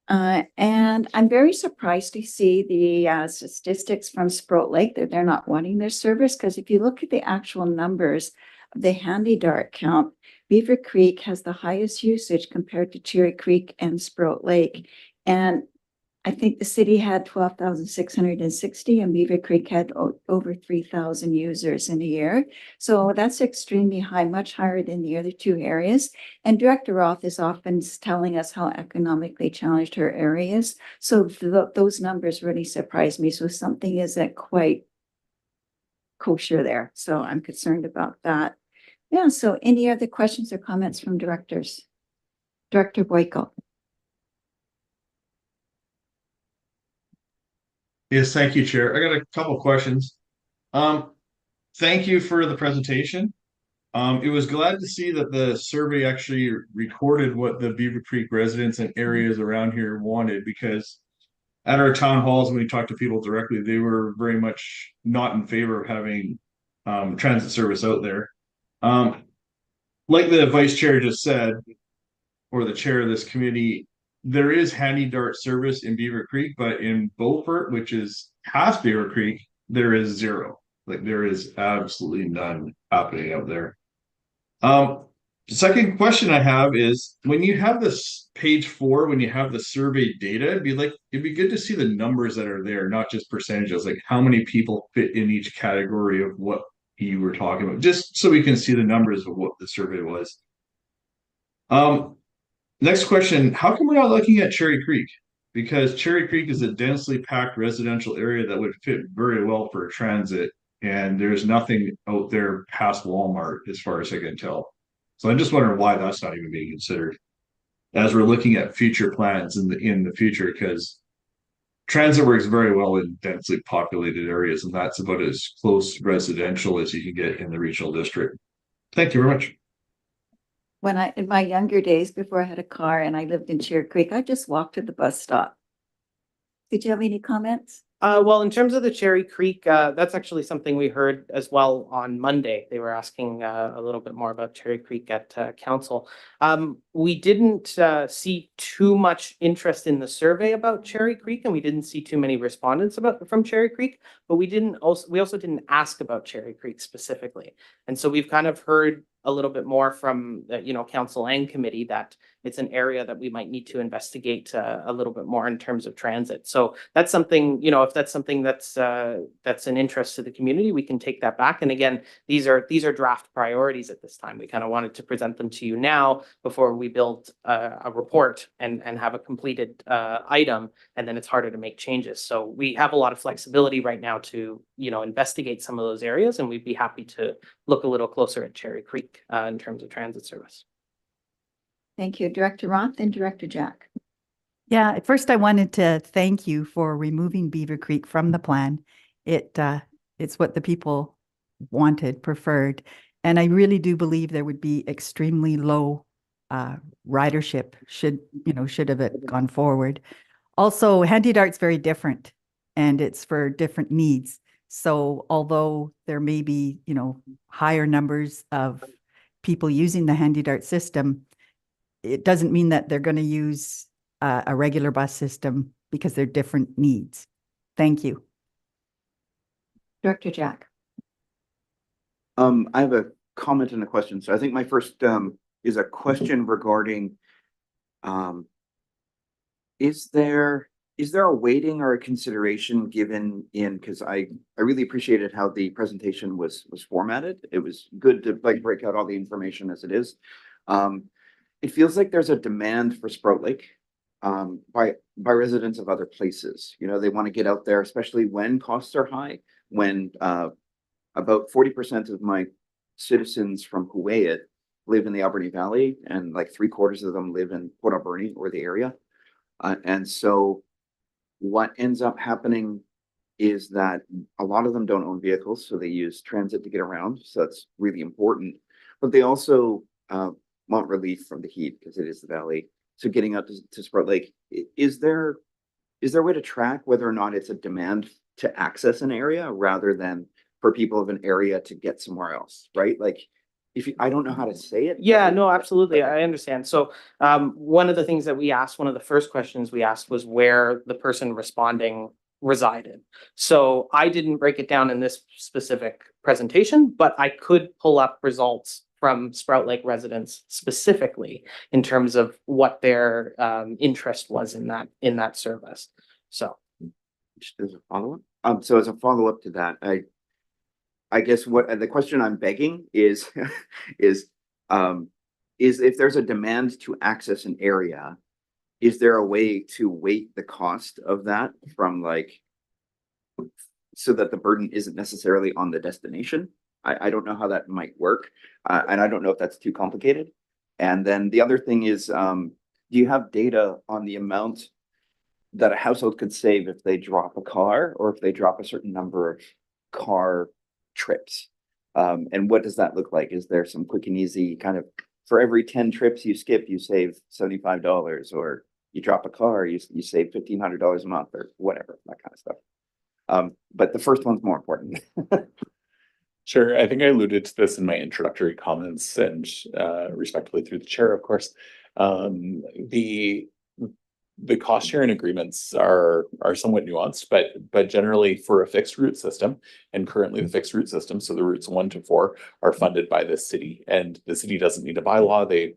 And I'm very surprised to see the statistics from Sprout Lake that they're not wanting their service, because if you look at the actual numbers of the handy dart count, Beaver Creek has the highest usage compared to Cherry Creek and Sprout Lake. And I think the city had 12,660 and Beaver Creek had over 3,000 users in a year. So that's extremely high, much higher than the other 2 areas. And Director Roth is often telling us how economically challenged her area is. So those numbers really surprised me. So something isn't quite kosher there. So I'm concerned about that. Yeah, so any other questions or comments from directors? Director Boyko. Yes, thank you, Chair. I got a couple of questions. Thank you for the presentation. It was glad to see that the survey actually recorded what the Beaver Creek residents and areas around here wanted, because at our town halls, when we talked to people directly, they were very much not in favor of having transit service out there. Like the vice chair just said, or the chair of this committee, there is handy dart service in Beaver Creek, but in Beaufort, which is past Beaver Creek, there is zero. Like, there is absolutely none happening out there. The second question I have is, when you have this page 4, when you have the survey data, it'd be good to see the numbers that are there, not just percentages, like how many people fit in each category of what you were talking about, just so we can see the numbers of what the survey was. Next question, how come we're not looking at Cherry Creek? Because Cherry Creek is a densely packed residential area that would fit very well for transit, and there's nothing out there past Walmart as far as I can tell. So I'm just wondering why that's not even being considered as we're looking at future plans in the future, because transit works very well in densely populated areas, and that's about as close residential as you can get in the regional district. Thank you very much. When in my younger days, before I had a car and I lived in Cherry Creek, I just walked to the bus stop. Did you have any comments? Well, in terms of the Cherry Creek, that's actually something we heard as well on Monday. They were asking a little bit more about Cherry Creek at council. We didn't see too much interest in the survey about Cherry Creek, and we didn't see too many respondents from Cherry Creek, but we also didn't ask about Cherry Creek specifically. And so we've kind of heard a little bit more from council and committee that it's an area that we might need to investigate a little bit more in terms of transit. So that's something, if that's something that's an interest to the community, we can take that back. And again, these are draft priorities at this time. We kind of wanted to present them to you now before we build a report and have a completed item, and then it's harder to make changes. So we have a lot of flexibility right now to investigate some of those areas, and we'd be happy to look a little closer at Cherry Creek in terms of transit service. Thank you, Director Roth and Director Jack. Yeah, at first I wanted to thank you for removing Beaver Creek from the plan. It's what the people wanted, preferred, and I really do believe there would be extremely low ridership should have it gone forward. Also, Handy Dart's very different, and it's for different needs. So although there may be, higher numbers of people using the Handy Dart system, it doesn't mean that they're going to use a regular bus system because they're different needs. Thank you. Director Jack. I have a comment and a question. So I think my first is a question regarding is there a weighting or a consideration given in, because I really appreciated how the presentation was formatted. It was good to break out all the information as it is. It feels like there's a demand for Sprout Lake by residents of other places. They want to get out there, especially when costs are high, when about 40% of my citizens from Hueyat live in the Alberni Valley, and like 3/4 of them live in Port Alberni or the area. And so what ends up happening is that a lot of them don't own vehicles, so they use transit to get around. So that's really important. But they also want relief from the heat because it is the valley. So getting out to Sprout Lake, is there a way to track whether or not it's a demand to access an area rather than for people of an area to get somewhere else, right? Like, I don't know how to say it. Yeah, no, absolutely. I understand. So one of the things that we asked, one of the first questions we asked was where the person responding resided. So I didn't break it down in this specific presentation, but I could pull up results from Sprout Lake residents specifically in terms of what their interest was in that service. So just as a follow-up. So as a follow-up to that, I guess what the question I'm begging is if there's a demand to access an area, is there a way to weight the cost of that from so that the burden isn't necessarily on the destination? I don't know how that might work. And I don't know if that's too complicated. And then the other thing is, do you have data on the amount that a household could save if they drop a car or if they drop a certain number of car trips? And what does that look like? Is there some quick and easy kind of, for every 10 trips you skip, you save $75, or you drop a car, you save $1,500 a month, or whatever, that kind of stuff. But the first one's more important. Sure. I think I alluded to this in my introductory comments and respectfully through the chair, of course. The cost sharing agreements are somewhat nuanced, but generally for a fixed route system, and currently the fixed route system, so the routes 1 to 4 are funded by the city, and the city doesn't need a bylaw. They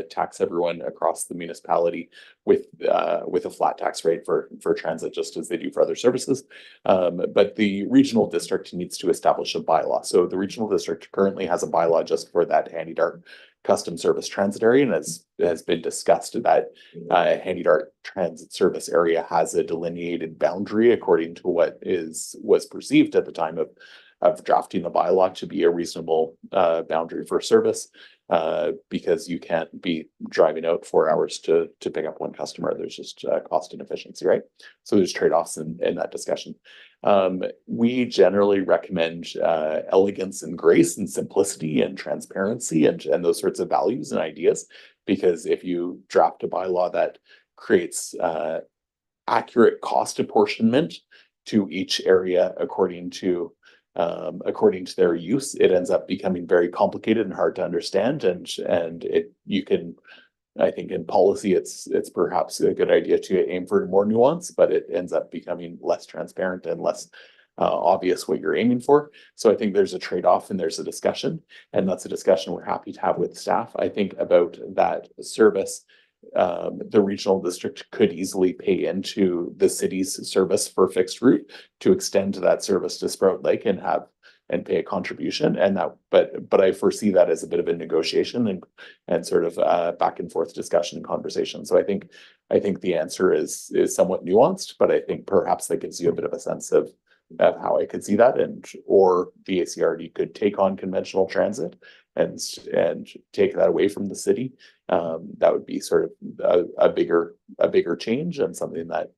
tax everyone across the municipality with a flat tax rate for transit, just as they do for other services. But the regional district needs to establish a bylaw. So the regional district currently has a bylaw just for that Handy Dart custom service transit area, and as has been discussed, that Handy Dart transit service area has a delineated boundary according to what was perceived at the time of drafting the bylaw to be a reasonable boundary for service. Because you can't be driving out 4 hours to pick up one customer. There's just cost and efficiency, right? So there's trade-offs in that discussion. We generally recommend elegance and grace and simplicity and transparency and those sorts of values and ideas. Because if you draft a bylaw that creates accurate cost apportionment to each area according to their use, it ends up becoming very complicated and hard to understand. And you can, I think in policy, it's perhaps a good idea to aim for more nuance, but it ends up becoming less transparent and less obvious what you're aiming for. So I think there's a trade-off and there's a discussion, and that's a discussion we're happy to have with staff. I think about that service. The regional district could easily pay into the city's service for fixed route to extend that service to Sprout Lake and pay a contribution. And that, but I foresee that as a bit of a negotiation and sort of back and forth discussion and conversation. So I think the answer is somewhat nuanced, but I think perhaps that gives you a bit of a sense of how I could see that, or the ACRD could take on conventional transit and take that away from the city. That would be sort of a bigger change and something that,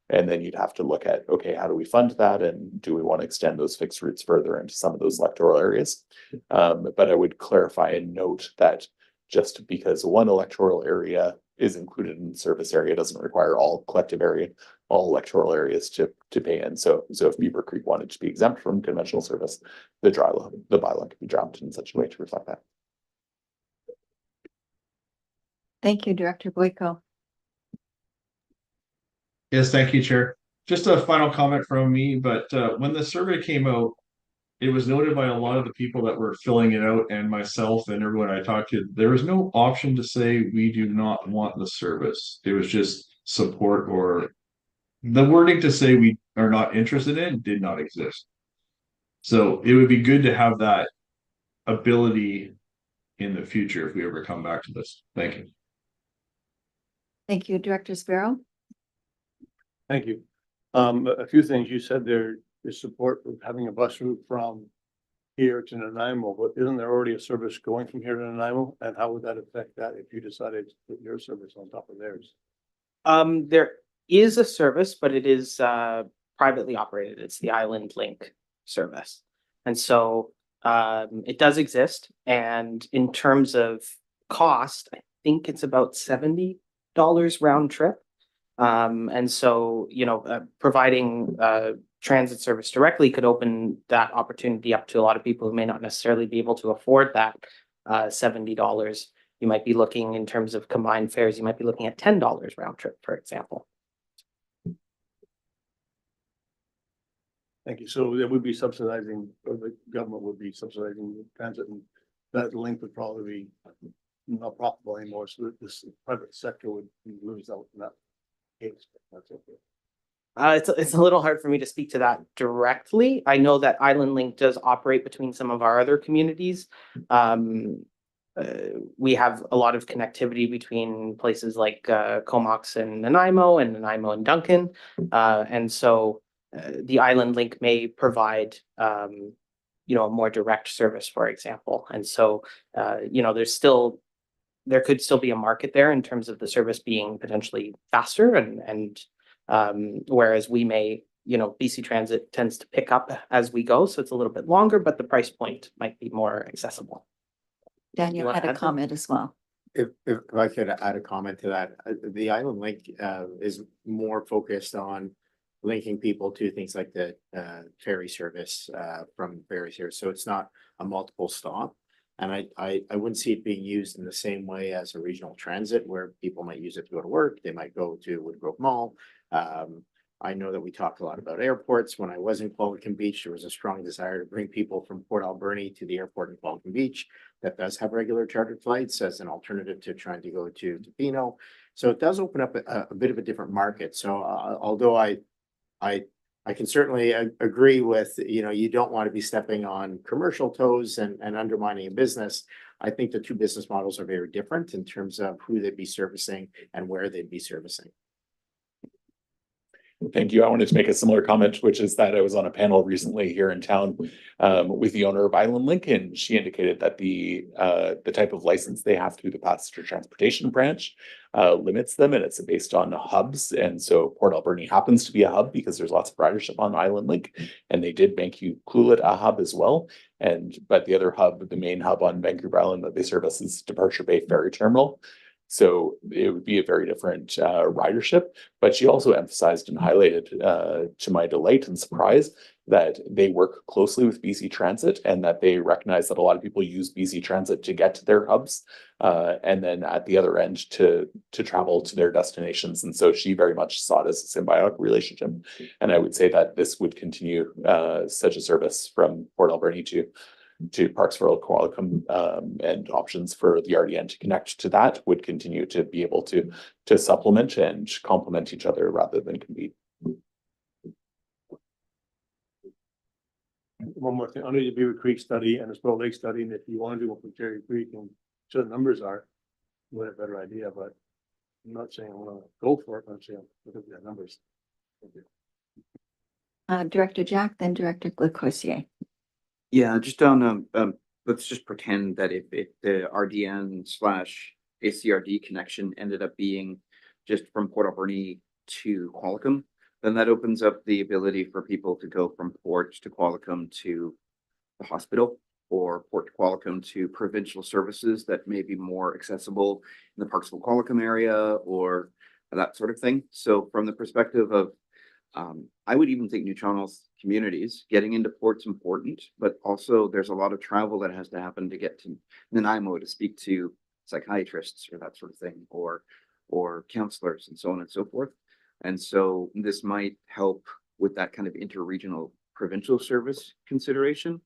and then you'd have to look at, okay, how do we fund that? And do we want to extend those fixed routes further into some of those electoral areas? But I would clarify and note that just because one electoral area is included in the service area doesn't require all electoral areas to pay in. So if Beaver Creek wanted to be exempt from conventional service, the bylaw could be drafted in such a way to reflect that. Thank you, Director Boyko. Yes, thank you, Chair. Just a final comment from me, but when the survey came out, it was noted by a lot of the people that were filling it out and myself and everyone I talked to, there was no option to say we do not want the service. It was just support, or the wording to say we are not interested in did not exist. So it would be good to have that ability in the future if we ever come back to this. Thank you. Thank you, Director Sparrow. Thank you. A few things you said there is support for having a bus route from here to Nanaimo, but isn't there already a service going from here to Nanaimo? And how would that affect that if you decided to put your service on top of theirs? There is a service, but it is privately operated. It's the Island Link service. And so it does exist. And in terms of cost, I think it's about $70 round trip. And so, providing transit service directly could open that opportunity up to a lot of people who may not necessarily be able to afford that $70. You might be looking, in terms of combined fares, you might be looking at $10 round trip, for example. Thank you. So it would be subsidizing, or the government would be subsidizing the transit, and that link would probably be not profitable anymore. So that this private sector would lose out in that case. That's okay. It's a little hard for me to speak to that directly. I know that Island Link does operate between some of our other communities. We have a lot of connectivity between places like Comox and Nanaimo and Duncan. And so the Island Link may provide a more direct service, for example. And so there could still be a market there in terms of the service being potentially faster and whereas we may, BC Transit tends to pick up as we go, so it's a little bit longer, but the price point might be more accessible. Daniel had a comment as well. If I could add a comment to that, the Island Link is more focused on linking people to things like the ferry service from ferries here. So it's not a multiple stop. And I wouldn't see it being used in the same way as a regional transit, where people might use it to go to work. They might go to Woodgrove Mall. I know that we talked a lot about airports. When I was in Qualicum Beach, there was a strong desire to bring people from Port Alberni to the airport in Qualicum Beach that does have regular chartered flights as an alternative to trying to go to Tofino. So it does open up a bit of a different market. So although I can certainly agree with, you don't want to be stepping on commercial toes and undermining a business. I think the two business models are very different in terms of who they'd be servicing and where they'd be servicing. Thank you. I wanted to make a similar comment, which is that I was on a panel recently here in town with the owner of Island Link, and she indicated that the type of license they have through the passenger transportation branch limits them, and it's based on hubs. And so Port Alberni happens to be a hub because there's lots of ridership on Island Link, and they did make Coolett a hub as well. But the other hub, the main hub on Vancouver Island that they service, is Departure Bay Ferry Terminal. So it would be a very different ridership. But she also emphasized and highlighted, to my delight and surprise, that they work closely with BC Transit and that they recognize that a lot of people use BC Transit to get to their hubs, and then at the other end to travel to their destinations. And so she very much saw it as a symbiotic relationship. And I would say that this would continue such a service from Port Alberni to Parksville, Qualicum, and options for the RDN to connect to that would continue to be able to supplement and complement each other rather than compete. One more thing, under the Beaver Creek study and the Squirrel Lake study, and if you want to do one for Cherry Creek and so the numbers are, you have a better idea, but I'm not saying I want to go for it, I'm saying look at the numbers. Thank you. Director Jack, then Director Glycossier. Yeah, just on, let's just pretend that if the RDN / ACRD connection ended up being just from Port Alberni to Qualicum, then that opens up the ability for people to go from Port to Qualicum to the hospital, or Port to Qualicum to provincial services that may be more accessible in the Parksville Qualicum area or that sort of thing. So from the perspective of, I would even think neutrals communities, getting into Port's important, but also there's a lot of travel that has to happen to get to Nanaimo to speak to psychiatrists or that sort of thing, or counselors and so on and so forth. And so this might help with that kind of interregional provincial service consideration.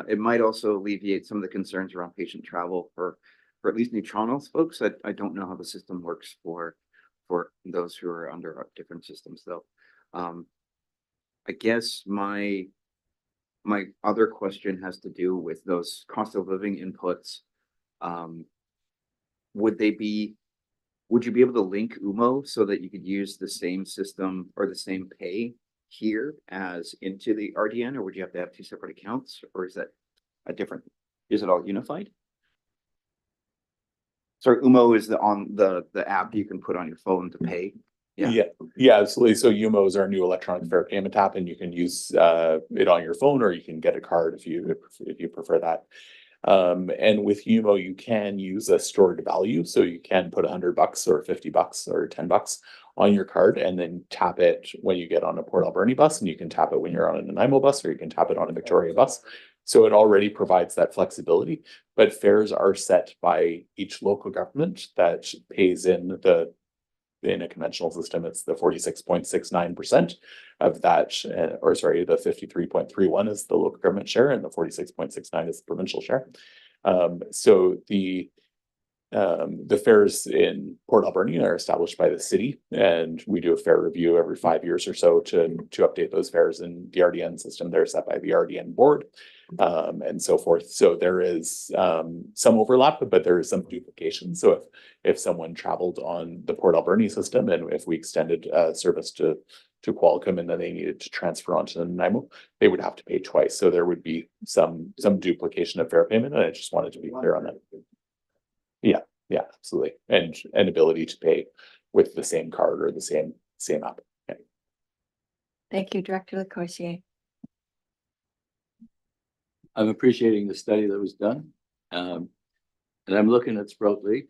It might also alleviate some of the concerns around patient travel for at least neutrals folks. I don't know how the system works for those who are under different systems though. I guess my other question has to do with those cost of living inputs. Would you be able to link UMO so that you could use the same system or the same pay here as into the RDN, or would you have to have two separate accounts, or is that is it all unified? Sorry, UMO is the app you can put on your phone to pay. Yeah, absolutely. So UMO is our new electronic fare payment app, and you can use it on your phone, or you can get a card if you prefer that. And with UMO, you can use a stored value, so you can put $100 or $50 or $10 on your card, and then tap it when you get on a Port Alberni bus, and you can tap it when you're on a Nanaimo bus, or you can tap it on a Victoria bus. So it already provides that flexibility, but fares are set by each local government that pays in a conventional system. It's the 46.69% of that, or sorry, the 53.31 is the local government share, and the 46.69 is the provincial share. So the fares in Port Alberni are established by the city, and we do a fare review every 5 years or so to update those fares in the RDN system. They're set by the RDN board, and so forth. So there is some overlap, but there is some duplication. So if someone traveled on the Port Alberni system, and if we extended service to Qualicum, and then they needed to transfer onto Nanaimo, they would have to pay twice. So there would be some duplication of fare payment, and I just wanted to be clear on that. Yeah, absolutely. And ability to pay with the same card or the same app. Okay. Thank you, Director Lecourcier. I'm appreciating the study that was done. And I'm looking at Sprout Lake.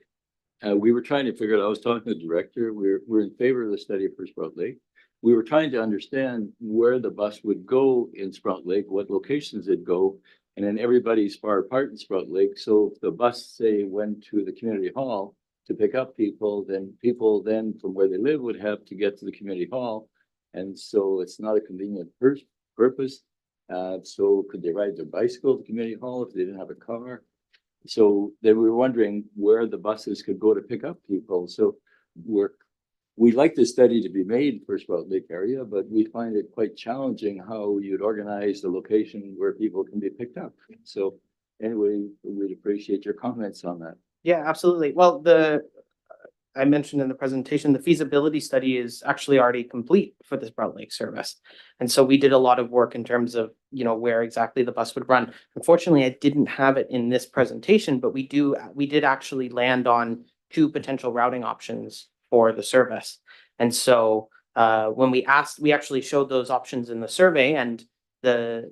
We were trying to figure out, I was talking to the director, we're in favor of the study for Sprout Lake. We were trying to understand where the bus would go in Sprout Lake, what locations it'd go, and then everybody's far apart in Sprout Lake. So if the bus, say, went to the community hall to pick up people then from where they live would have to get to the community hall. And so it's not a convenient purpose. So could they ride their bicycle to the community hall if they didn't have a car? So they were wondering where the buses could go to pick up people. So we'd like this study to be made for Sprout Lake area, but we find it quite challenging how you'd organize the location where people can be picked up. So anyway, we'd appreciate your comments on that. Yeah, absolutely. Well, I mentioned in the presentation, the feasibility study is actually already complete for the Sprout Lake service. And so we did a lot of work in terms of, where exactly the bus would run. Unfortunately, I didn't have it in this presentation, but we did actually land on 2 potential routing options for the service. And so when we actually showed those options in the survey, and the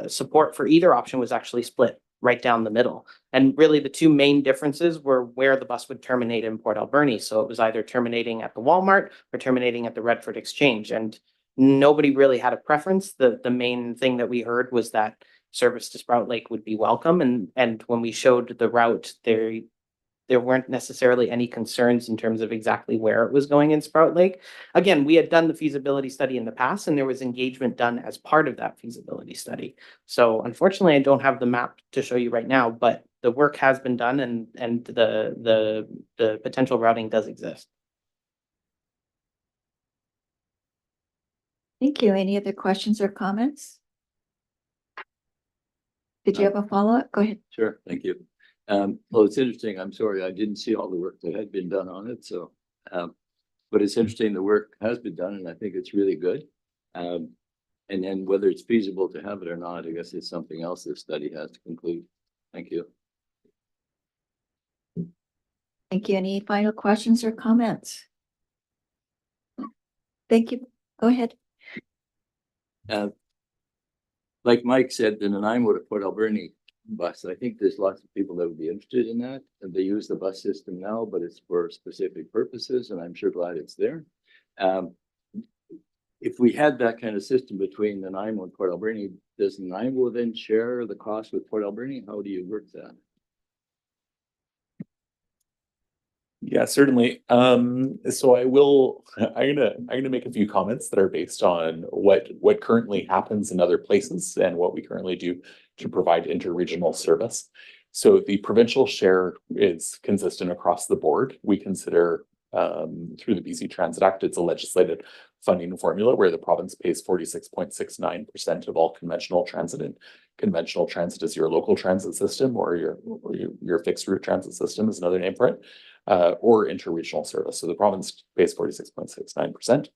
support for either option was actually split right down the middle. And really the 2 main differences were where the bus would terminate in Port Alberni. So it was either terminating at the Walmart or terminating at the Redford Exchange. And nobody really had a preference. The main thing that we heard was that service to Sprout Lake would be welcome. And when we showed the route, there weren't necessarily any concerns in terms of exactly where it was going in Sprout Lake. Again, we had done the feasibility study in the past, and there was engagement done as part of that feasibility study. So unfortunately, I don't have the map to show you right now, but the work has been done, and the potential routing does exist. Thank you. Any other questions or comments? Did you have a follow-up? Go ahead. Sure, thank you. Well, it's interesting. I'm sorry, I didn't see all the work that had been done on it, so, but it's interesting, the work has been done, and I think it's really good. And then whether it's feasible to have it or not, I guess it's something else this study has to conclude. Thank you. Thank you. Any final questions or comments? Thank you. Go ahead. Like Mike said, the Nanaimo to Port Alberni bus, I think there's lots of people that would be interested in that. And they use the bus system now, but it's for specific purposes, and I'm sure glad it's there. If we had that kind of system between Nanaimo and Port Alberni, does Nanaimo then share the cost with Port Alberni? How do you work that? Yeah, certainly. So I'm gonna make a few comments that are based on what currently happens in other places and what we currently do to provide interregional service. So the provincial share is consistent across the board. We consider through the BC Transit Act, it's a legislated funding formula where the province pays 46.69% of all conventional transit. And conventional transit is your local transit system, or your fixed route transit system is another name for it. Or interregional service. So the province pays 46.69%.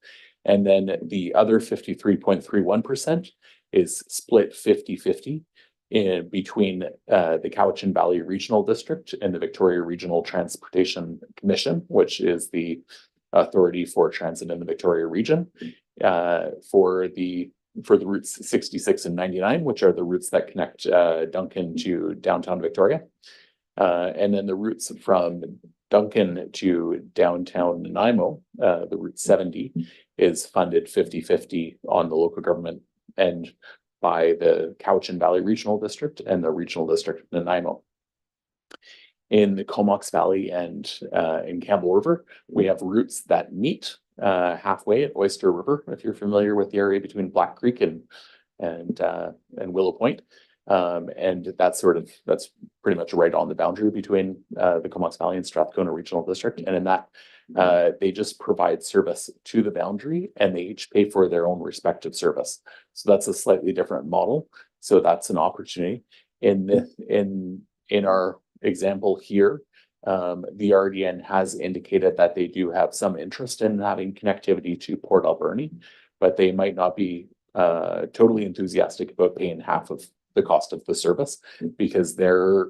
And then the other 53.31% is split 50-50 in between the Cowichan Valley Regional District and the Victoria Regional Transportation Commission, which is the authority for transit in the Victoria region, for the routes 66 and 99, which are the routes that connect Duncan to downtown Victoria. And then the routes from Duncan to downtown Nanaimo, the Route 70, is funded 50-50 on the local government end by the Cowichan Valley Regional District and the Regional District of Nanaimo. In the Comox Valley and in Campbell River, we have routes that meet halfway at Oyster River, if you're familiar with the area between Black Creek and Willow Point. And that's pretty much right on the boundary between the Comox Valley and Strathcona Regional District. And in that, they just provide service to the boundary, and they each pay for their own respective service. So that's a slightly different model. So that's an opportunity. In our example here, the RDN has indicated that they do have some interest in having connectivity to Port Alberni, but they might not be totally enthusiastic about paying half of the cost of the service, because their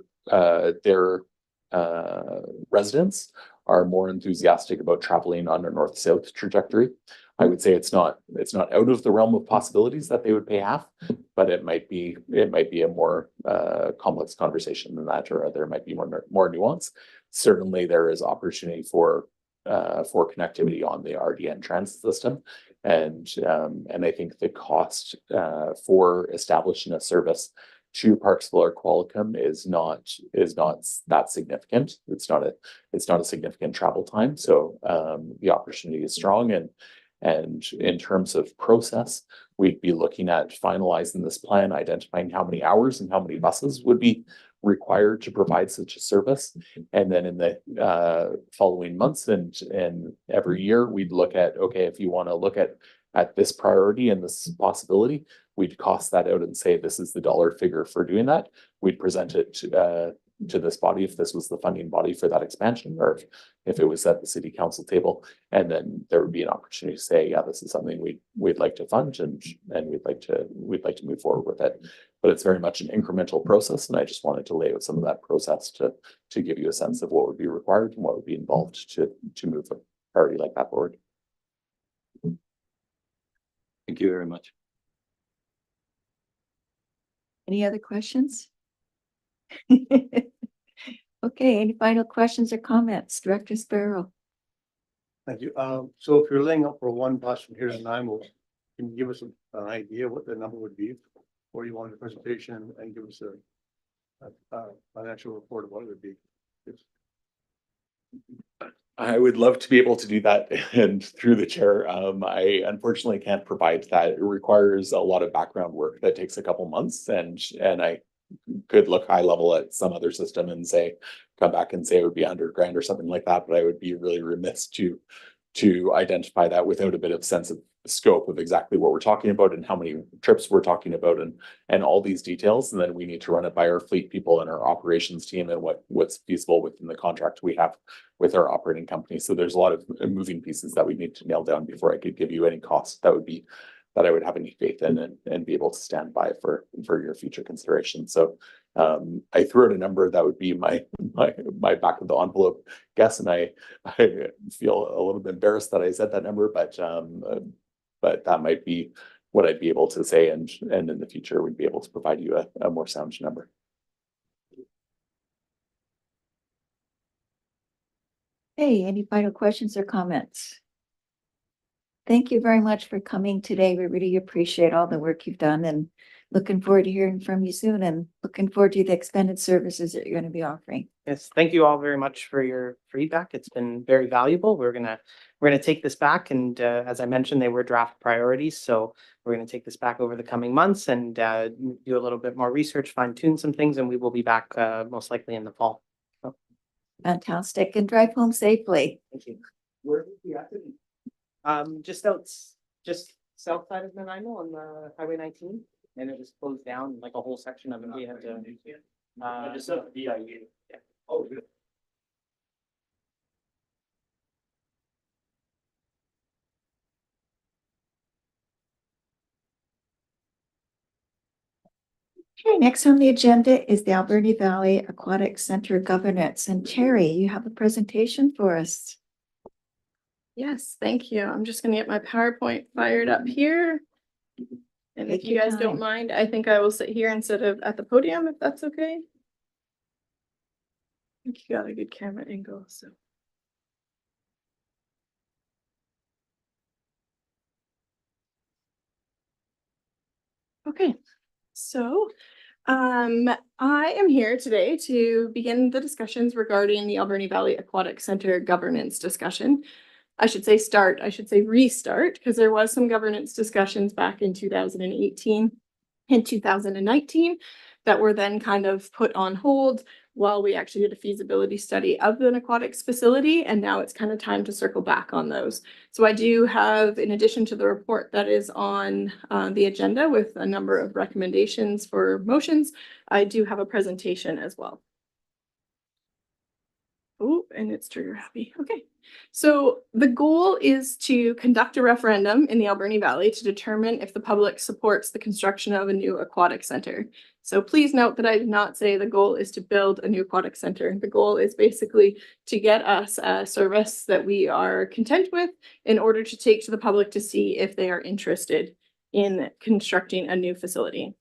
residents are more enthusiastic about traveling on a north-south trajectory. I would say it's not out of the realm of possibilities that they would pay half, but it might be a more complex conversation than that, or there might be more nuance. Certainly, there is opportunity for connectivity on the RDN transit system. And I think the cost for establishing a service to Parksville or Qualicum is not that significant. It's not a significant travel time. So the opportunity is strong. And in terms of process, we'd be looking at finalizing this plan, identifying how many hours and how many buses would be required to provide such a service. And then in the following months and every year, we'd look at, okay, if you want to look at this priority and this possibility, we'd cost that out and say, this is the dollar figure for doing that. We'd present it to this body if this was the funding body for that expansion, or if it was at the city council table. And then there would be an opportunity to say, yeah, this is something we'd like to fund and we'd like to move forward with it. But it's very much an incremental process, and I just wanted to lay out some of that process to give you a sense of what would be required and what would be involved to move a priority like that forward. Thank you very much. Any other questions? Okay, any final questions or comments? Director Sparrow? Thank you. So if you're laying up for one bus from here to Nanaimo, can you give us an idea what the number would be? Or you want a presentation and give us a financial report of what it would be? I would love to be able to do that, and through the chair, I unfortunately can't provide that. It requires a lot of background work that takes a couple months, and I could look high level at some other system and say, come back and say it would be $100,000 or something like that, but I would be really remiss to identify that without a bit of sense of scope of exactly what we're talking about and how many trips we're talking about and all these details. And then we need to run it by our fleet people and our operations team and what's feasible within the contract we have with our operating company. So there's a lot of moving pieces that we need to nail down before I could give you any cost that I would have any faith in and be able to stand by for your future consideration. So I threw out a number that would be my back of the envelope guess, and I feel a little bit embarrassed that I said that number, but that might be what I'd be able to say, and in the future we'd be able to provide you a more sound number. Hey, any final questions or comments? Thank you very much for coming today. We really appreciate all the work you've done, and looking forward to hearing from you soon, and looking forward to the expanded services that you're going to be offering. Yes, thank you all very much for your feedback. It's been very valuable. We're gonna take this back, and as I mentioned, they were draft priorities, so we're gonna take this back over the coming months and do a little bit more research, fine tune some things, and we will be back most likely in the fall. So. Fantastic, and drive home safely. Thank you. Where would we have to be? Just south side of Nanaimo on the Highway 19, and it was closed down, like a whole section of it. We had to. Just the VIU. Yeah. Oh, good. Okay, next on the agenda is the Alberni Valley Aquatic Center Governance. And Terry, you have a presentation for us. Yes, thank you. I'm just gonna get my PowerPoint fired up here. And Take if you your guys don't time. mind, I think I will sit here instead of at the podium, if that's okay. I think you got a good camera angle, so. Okay, so I am here today to begin the discussions regarding the Alberni Valley Aquatic Center governance discussion. I should say restart, because there was some governance discussions back in 2018 and 2019 that were then kind of put on hold while we actually did a feasibility study of an aquatics facility, and now it's kind of time to circle back on those. So I do have, in addition to the report that is on the agenda with a number of recommendations for motions, I do have a presentation as well. Oh, and it's trigger happy. Okay. So the goal is to conduct a referendum in the Alberni Valley to determine if the public supports the construction of a new aquatic center. So please note that I did not say the goal is to build a new aquatic center. The goal is basically to get us a service that we are content with in order to take to the public to see if they are interested in constructing a new facility.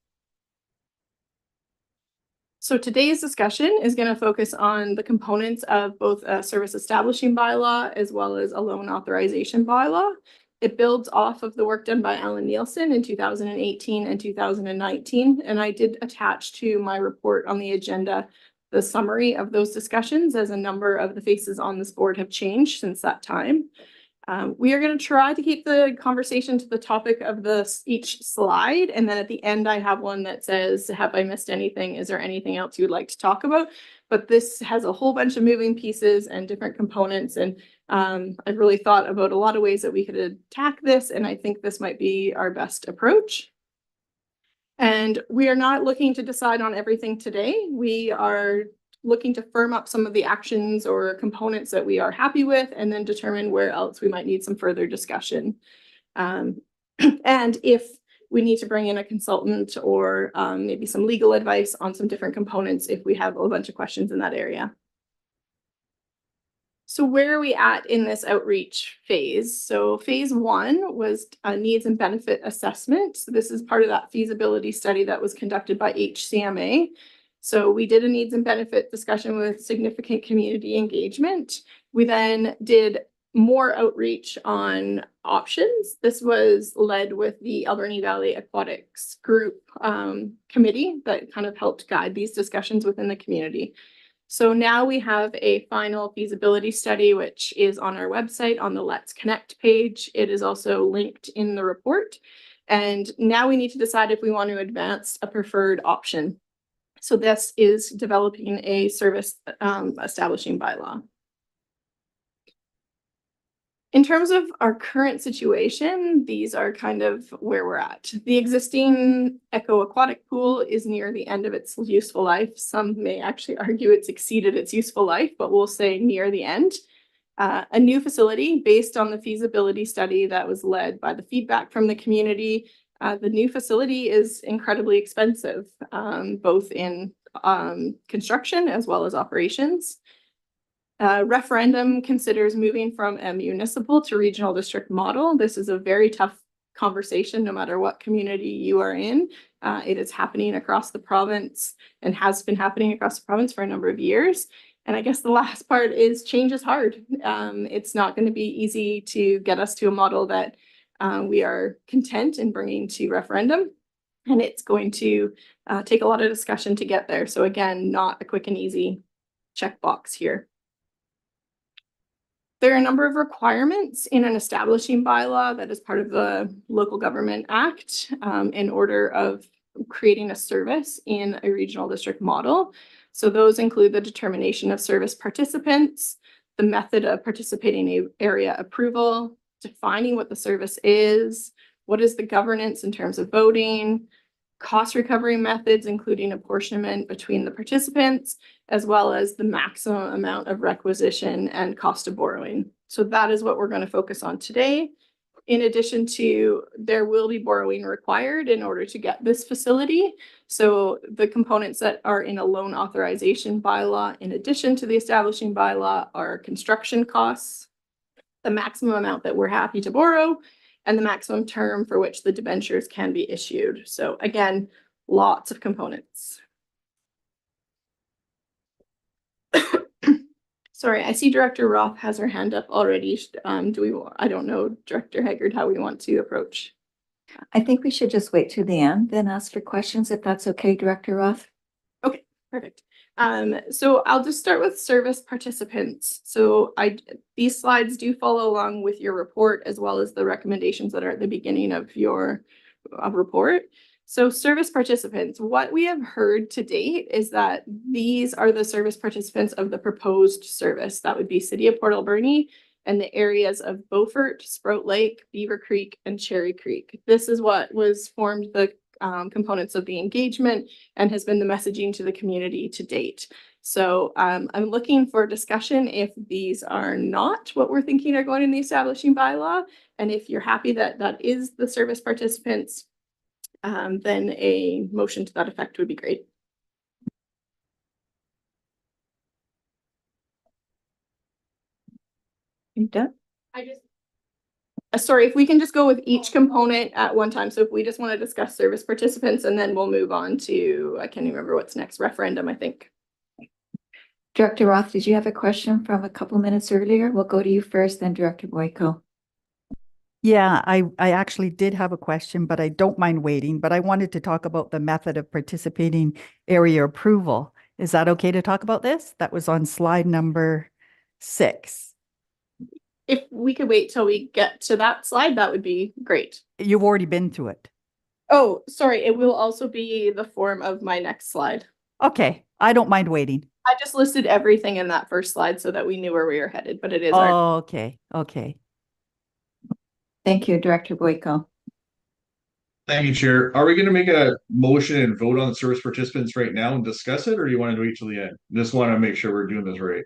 So today's discussion is going to focus on the components of both a service establishing bylaw as well as a loan authorization bylaw. It builds off of the work done by Alan Nielsen in 2018 and 2019, and I did attach to my report on the agenda the summary of those discussions, as a number of the faces on this board have changed since that time. We are going to try to keep the conversation to the topic of each slide. And then at the end, I have one that says, have I missed anything? Is there anything else you would like to talk about? But this has a whole bunch of moving pieces and different components. And I've really thought about a lot of ways that we could attack this. And I think this might be our best approach. And we are not looking to decide on everything today. We are looking to firm up some of the actions or components that we are happy with, and then determine where else we might need some further discussion. And if we need to bring in a consultant or maybe some legal advice on some different components if we have a bunch of questions in that area. So where are we at in this outreach phase? So phase 1 was a needs and benefit assessment. So this is part of that feasibility study that was conducted by HCMA. So we did a needs and benefit discussion with significant community engagement. We then did more outreach on options. This was led with the Alberni Valley Aquatics Group committee that kind of helped guide these discussions within the community. So now we have a final feasibility study, which is on our website on the Let's Connect page. It is also linked in the report. And now we need to decide if we want to advance a preferred option. So this is developing a service establishing bylaw. In terms of our current situation, these are kind of where we're at. The existing Echo Aquatic Pool is near the end of its useful life. Some may actually argue it's exceeded its useful life, but we'll say near the end. A new facility based on the feasibility study that was led by the feedback from the community. The new facility is incredibly expensive, both in construction as well as operations. Referendum considers moving from a municipal to regional district model. This is a very tough conversation, no matter what community you are in. It is happening across the province and has been happening across the province for a number of years. And I guess the last part is change is hard. It's not going to be easy to get us to a model that we are content in bringing to referendum. And it's going to take a lot of discussion to get there. So again, not a quick and easy checkbox here. There are a number of requirements in an establishing bylaw that is part of the Local Government Act in order of creating a service in a regional district model. So those include the determination of service participants, the method of participating area approval, defining what the service is, what is the governance in terms of voting, cost recovery methods, including apportionment between the participants, as well as the maximum amount of requisition and cost of borrowing. So that is what we're going to focus on today. In addition to, there will be borrowing required in order to get this facility. So the components that are in a loan authorization bylaw, in addition to the establishing bylaw, are construction costs, the maximum amount that we're happy to borrow, and the maximum term for which the debentures can be issued. So again, lots of components. Sorry, I see Director Roth has her hand up already. I don't know, Director Haggard, how we want to approach. I think we should just wait to the end, then ask for questions, if that's okay, Director Roth. Okay, perfect. So I'll just start with service participants. So these slides do follow along with your report, as well as the recommendations that are at the beginning of your report. So service participants, what we have heard to date is that these are the service participants of the proposed service. That would be City of Port Alberni and the areas of Beaufort, Sprout Lake, Beaver Creek, and Cherry Creek. This is what was formed the components of the engagement and has been the messaging to the community to date. So I'm looking for discussion if these are not what we're thinking are going in the establishing bylaw. And if you're happy that that is the service participants, then a motion to that effect would be great. You done? Sorry, if we can just go with each component at one time. So if we just want to discuss service participants, and then we'll move on to, I can't remember what's next, referendum, I think. Director Roth, did you have a question from a couple minutes earlier? We'll go to you first, then Director Boyko. Yeah, I actually did have a question, but I don't mind waiting. But I wanted to talk about the method of participating area approval. Is that okay to talk about this? That was on slide number 6. If we could wait till we get to that slide, that would be great. You've already been to it. Oh, sorry. It will also be the form of my next slide. Okay, I don't mind waiting. I just listed everything in that first slide so that we knew where we were headed, but it is okay. Thank you, Director Boyko. Thank you, Chair. Are we gonna make a motion and vote on the service participants right now and discuss it, or do you want to wait till the end? Just want to make sure we're doing this right.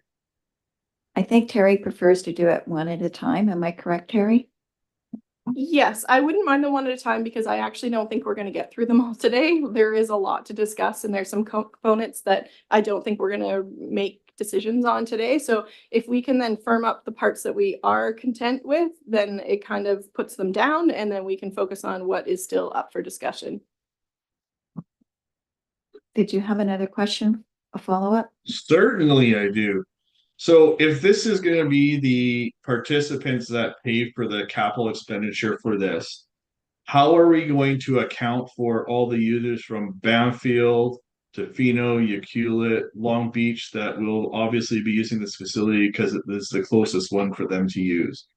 I think Terry prefers to do it one at a time. Am I correct, Terry? Yes, I wouldn't mind them one at a time because I actually don't think we're going to get through them all today. There is a lot to discuss and there's some components that I don't think we're going to make decisions on today. So if we can then firm up the parts that we are content with, then it kind of puts them down and then we can focus on what is still up for discussion. Did you have another question, a follow-up? Certainly I do. So if this is gonna be the participants that pay for the capital expenditure for this, how are we going to account for all the users from Bamfield, Tofino, Ucluelet, Long Beach that will obviously be using this facility because it is the closest one for them to use?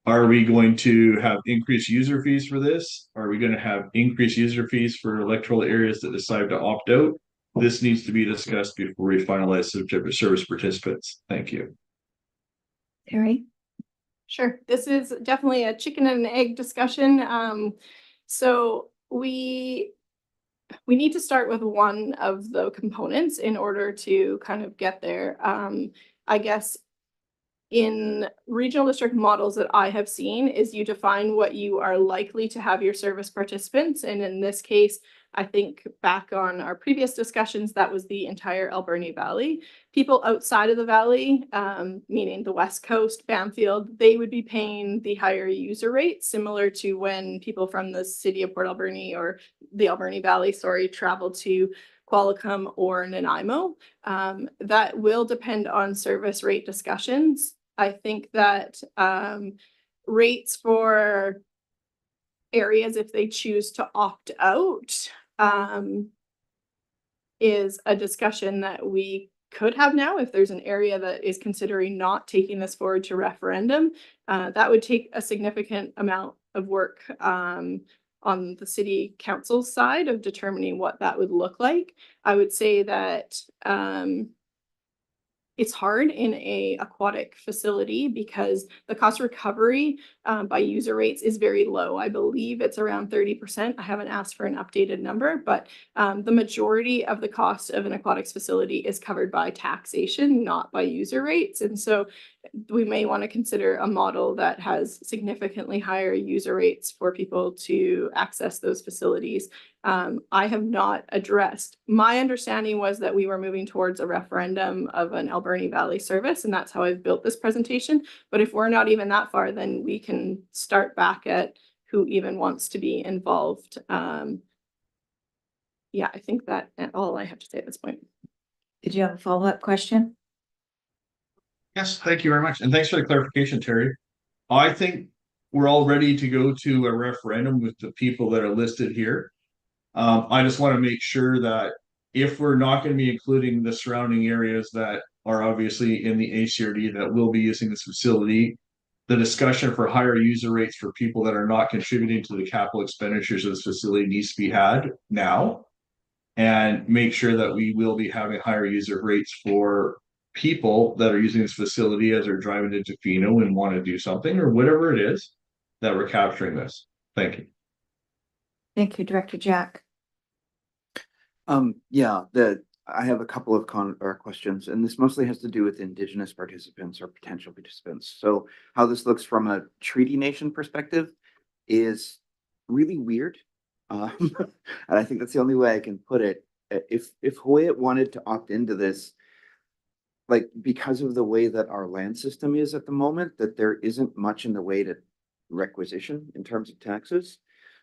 Are we going to have increased user fees for this? Are we going to have increased user fees for electoral areas that decide to opt out? This needs to be discussed before we finalize service participants. Thank you. Terry? Sure, this is definitely a chicken and an egg discussion. So we need to start with one of the components in order to kind of get there. I guess in regional district models that I have seen is you define what you are likely to have your service participants. And in this case, I think back on our previous discussions, that was the entire Alberni Valley. People outside of the valley, meaning the West Coast, Bamfield, they would be paying the higher user rate, similar to when people from the city of Port Alberni or the Alberni Valley, travel to Qualicum or Nanaimo. That will depend on service rate discussions. I think that rates for areas, if they choose to opt out, is a discussion that we could have now. If there's an area that is considering not taking this forward to referendum, that would take a significant amount of work on the city council's side of determining what that would look like. I would say that it's hard in a aquatic facility because the cost recovery by user rates is very low. I believe it's around 30%. I haven't asked for an updated number, but the majority of the cost of an aquatics facility is covered by taxation, not by user rates. And so we may want to consider a model that has significantly higher user rates for people to access those facilities. I have not addressed. My understanding was that we were moving towards a referendum of an Alberni Valley service, and that's how I've built this presentation. But if we're not even that far, then we can start back at who even wants to be involved. Yeah, I think that's all I have to say at this point. Did you have a follow-up question? Yes, thank you very much. And thanks for the clarification, Terry. I think we're all ready to go to a referendum with the people that are listed here. I just want to make sure that if we're not going to be including the surrounding areas that are obviously in the ACRD that will be using this facility, the discussion for higher user rates for people that are not contributing to the capital expenditures of this facility needs to be had now, and make sure that we will be having higher user rates for people that are using this facility as they're driving to Tofino and want to do something or whatever it is that we're capturing this. Thank you. Thank you, Director Jack. Yeah, I have a couple of questions, and this mostly has to do with Indigenous participants or potential participants. So how this looks from a treaty nation perspective is really weird. And I think that's the only way I can put it. If Hawaiian wanted to opt into this, like because of the way that our land system is at the moment, that there isn't much in the way to requisition in terms of taxes.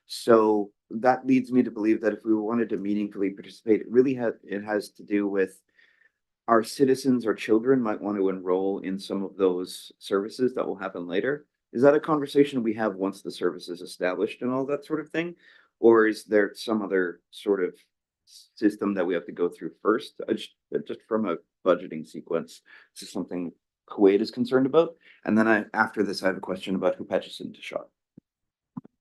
So that leads me to believe that if we wanted to meaningfully participate, it has to do with our citizens or children might want to enroll in some of those services that will happen later. Is that a conversation we have once the service is established and all that sort of thing? Or is there some other sort of system that we have to go through first? Just from a budgeting sequence, this is something Kuwait is concerned about. And then after this, I have a question about Hupatchison to Shot.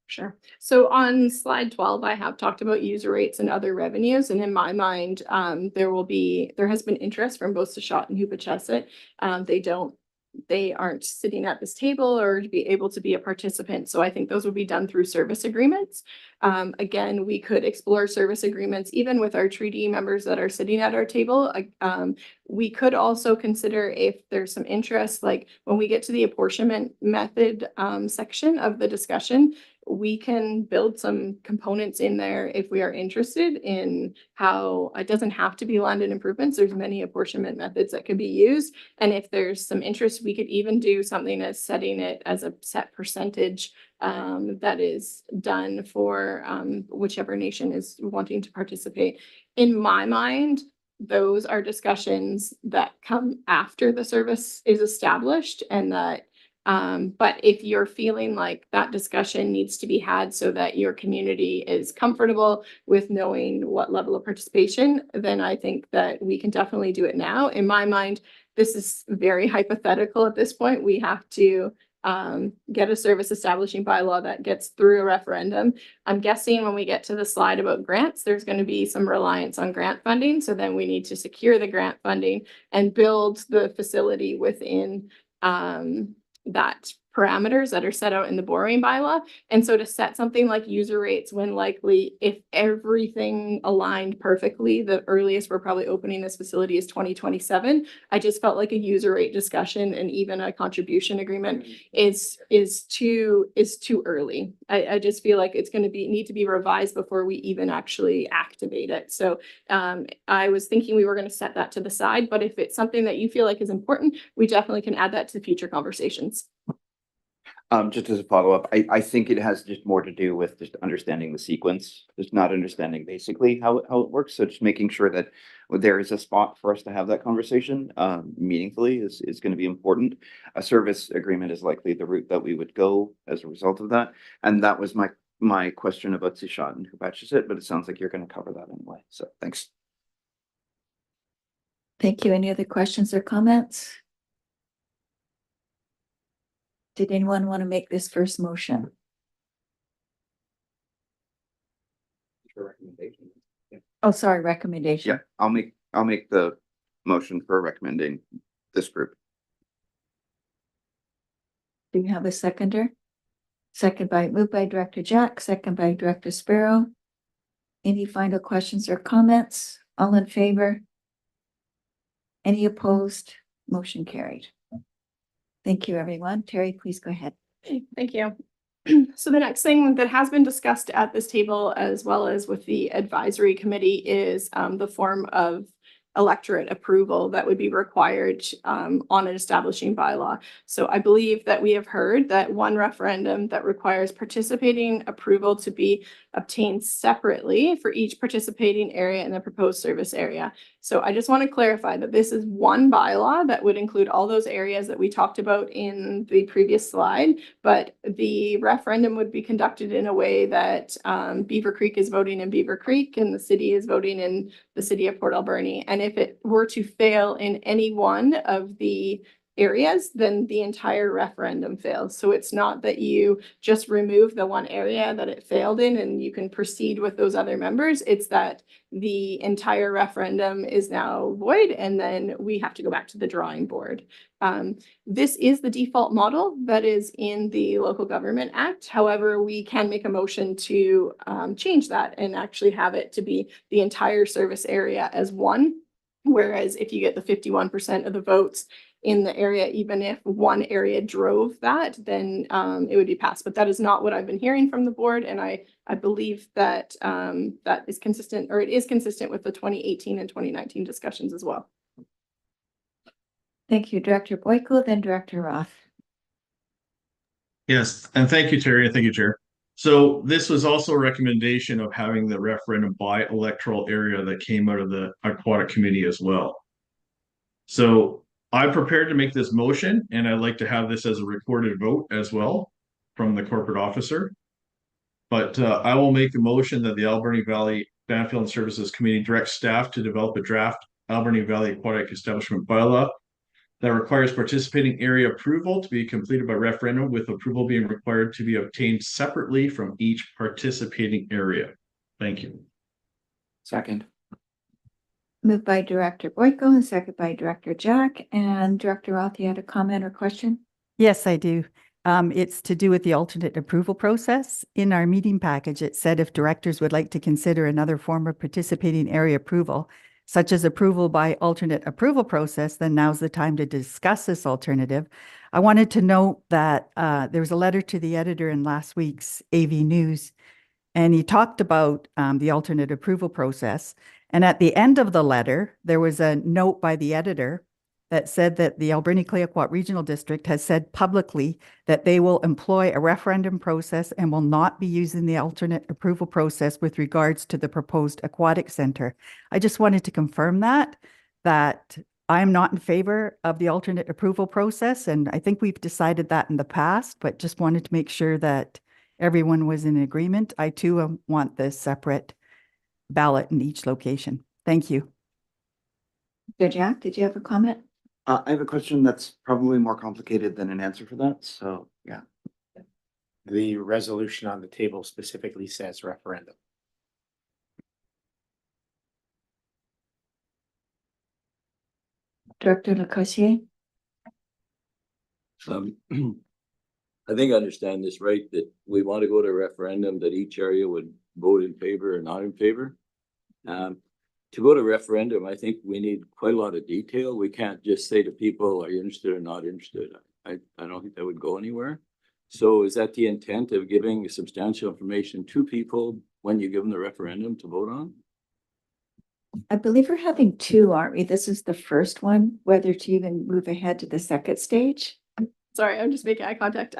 Sure. So on slide 12, I have talked about user rates and other revenues. And in my mind, there has been interest from both Sashot and Hupatchesset. They don't they aren't sitting at this table or to be able to be a participant. So I think those would be done through service agreements. Again, we could explore service agreements even with our treaty members that are sitting at our table. We could also consider if there's some interest, like when we get to the apportionment method section of the discussion, we can build some components in there if we are interested in how it doesn't have to be land and improvements. There's many apportionment methods that could be used. And if there's some interest, we could even do something as setting it as a set percentage that is done for whichever nation is wanting to participate. In my mind, those are discussions that come after the service is established, and that but if you're feeling like that discussion needs to be had so that your community is comfortable with knowing what level of participation, then I think that we can definitely do it now. In my mind, this is very hypothetical at this point. We have to get a service establishing bylaw that gets through a referendum. I'm guessing when we get to the slide about grants, there's going to be some reliance on grant funding. So then we need to secure the grant funding and build the facility within that parameters that are set out in the borrowing bylaw. And so to set something like user rates when likely, if everything aligned perfectly, the earliest we're probably opening this facility is 2027. I just felt like a user rate discussion and even a contribution agreement is too early. I just feel like it's going to need to be revised before we even actually activate it. So I was thinking we were going to set that to the side, but if it's something that you feel like is important, we definitely can add that to future conversations. Just as a follow-up, I think it has just more to do with just understanding the sequence, just not understanding basically how it works. So just making sure that there is a spot for us to have that conversation meaningfully is going to be important. A service agreement is likely the route that we would go as a result of that. And that was my question about Sishat and who batches it, but it sounds like you're going to cover that anyway. So thanks. Thank you. Any other questions or comments? Did anyone want to make this first motion? Recommendation. Oh, sorry, recommendation. Yeah, I'll make the motion for recommending this group. Do you have a seconder? Moved by Director Jack, second by Director Sparrow. Any final questions or comments? All in favor? Any opposed? Motion carried. Thank you, everyone. Terry, please go ahead. Thank you. So the next thing that has been discussed at this table, as well as with the advisory committee, is the form of electorate approval that would be required on an establishing bylaw. So I believe that we have heard that one referendum that requires participating approval to be obtained separately for each participating area in the proposed service area. So I just want to clarify that this is one bylaw that would include all those areas that we talked about in the previous slide, but the referendum would be conducted in a way that Beaver Creek is voting in Beaver Creek and the city is voting in the city of Port Alberni. And if it were to fail in any one of the areas, then the entire referendum fails. So it's not that you just remove the one area that it failed in and you can proceed with those other members. It's that the entire referendum is now void and then we have to go back to the drawing board. This is the default model that is in the Local Government Act. However, we can make a motion to change that and actually have it to be the entire service area as one. Whereas if you get the 51% of the votes in the area, even if one area drove that, then it would be passed. But that is not what I've been hearing from the board. And I believe that that is consistent, or it is consistent with the 2018 and 2019 discussions as well. Thank you, Director Boyko, then Director Roth. Yes, and thank you, Terry, and thank you, Chair. So this was also a recommendation of having the referendum by electoral area that came out of the Aquatic Committee as well. So I'm prepared to make this motion, and I'd like to have this as a recorded vote as well from the corporate officer. But I will make the motion that the Alberni Valley Bamfield Services Committee directs staff to develop a draft Alberni Valley Aquatic Establishment Bylaw that requires participating area approval to be completed by referendum, with approval being required to be obtained separately from each participating area. Thank you. Second. Moved by Director Boyko and second by Director Jack. And Director Roth, you had a comment or question? Yes, I do. It's to do with the alternate approval process. In our meeting package, it said if directors would like to consider another form of participating area approval, such as approval by alternate approval process, then now's the time to discuss this alternative. I wanted to note that there was a letter to the editor in last week's AV News, and he talked about the alternate approval process. And at the end of the letter, there was a note by the editor that said that the Alberni-Clayoquot Regional District has said publicly that they will employ a referendum process and will not be using the alternate approval process with regards to the proposed aquatic center. I just wanted to confirm that I'm not in favor of the alternate approval process, and I think we've decided that in the past, but just wanted to make sure that everyone was in agreement. I too want this separate ballot in each location. Thank you. Jack, did you have a comment? I have a question that's probably more complicated than an answer for that. So, yeah. The resolution on the table specifically says referendum. Director Lacossiere? I think I understand this right, that we want to go to a referendum that each area would vote in favor or not in favor. To go to referendum, I think we need quite a lot of detail. We can't just say to people, are you interested or not interested? I don't think that would go anywhere. So is that the intent of giving substantial information to people when you give them the referendum to vote on? I believe we're having two, aren't we? This is the first one, whether to even move ahead to the second stage. Sorry, I'm just making eye contact.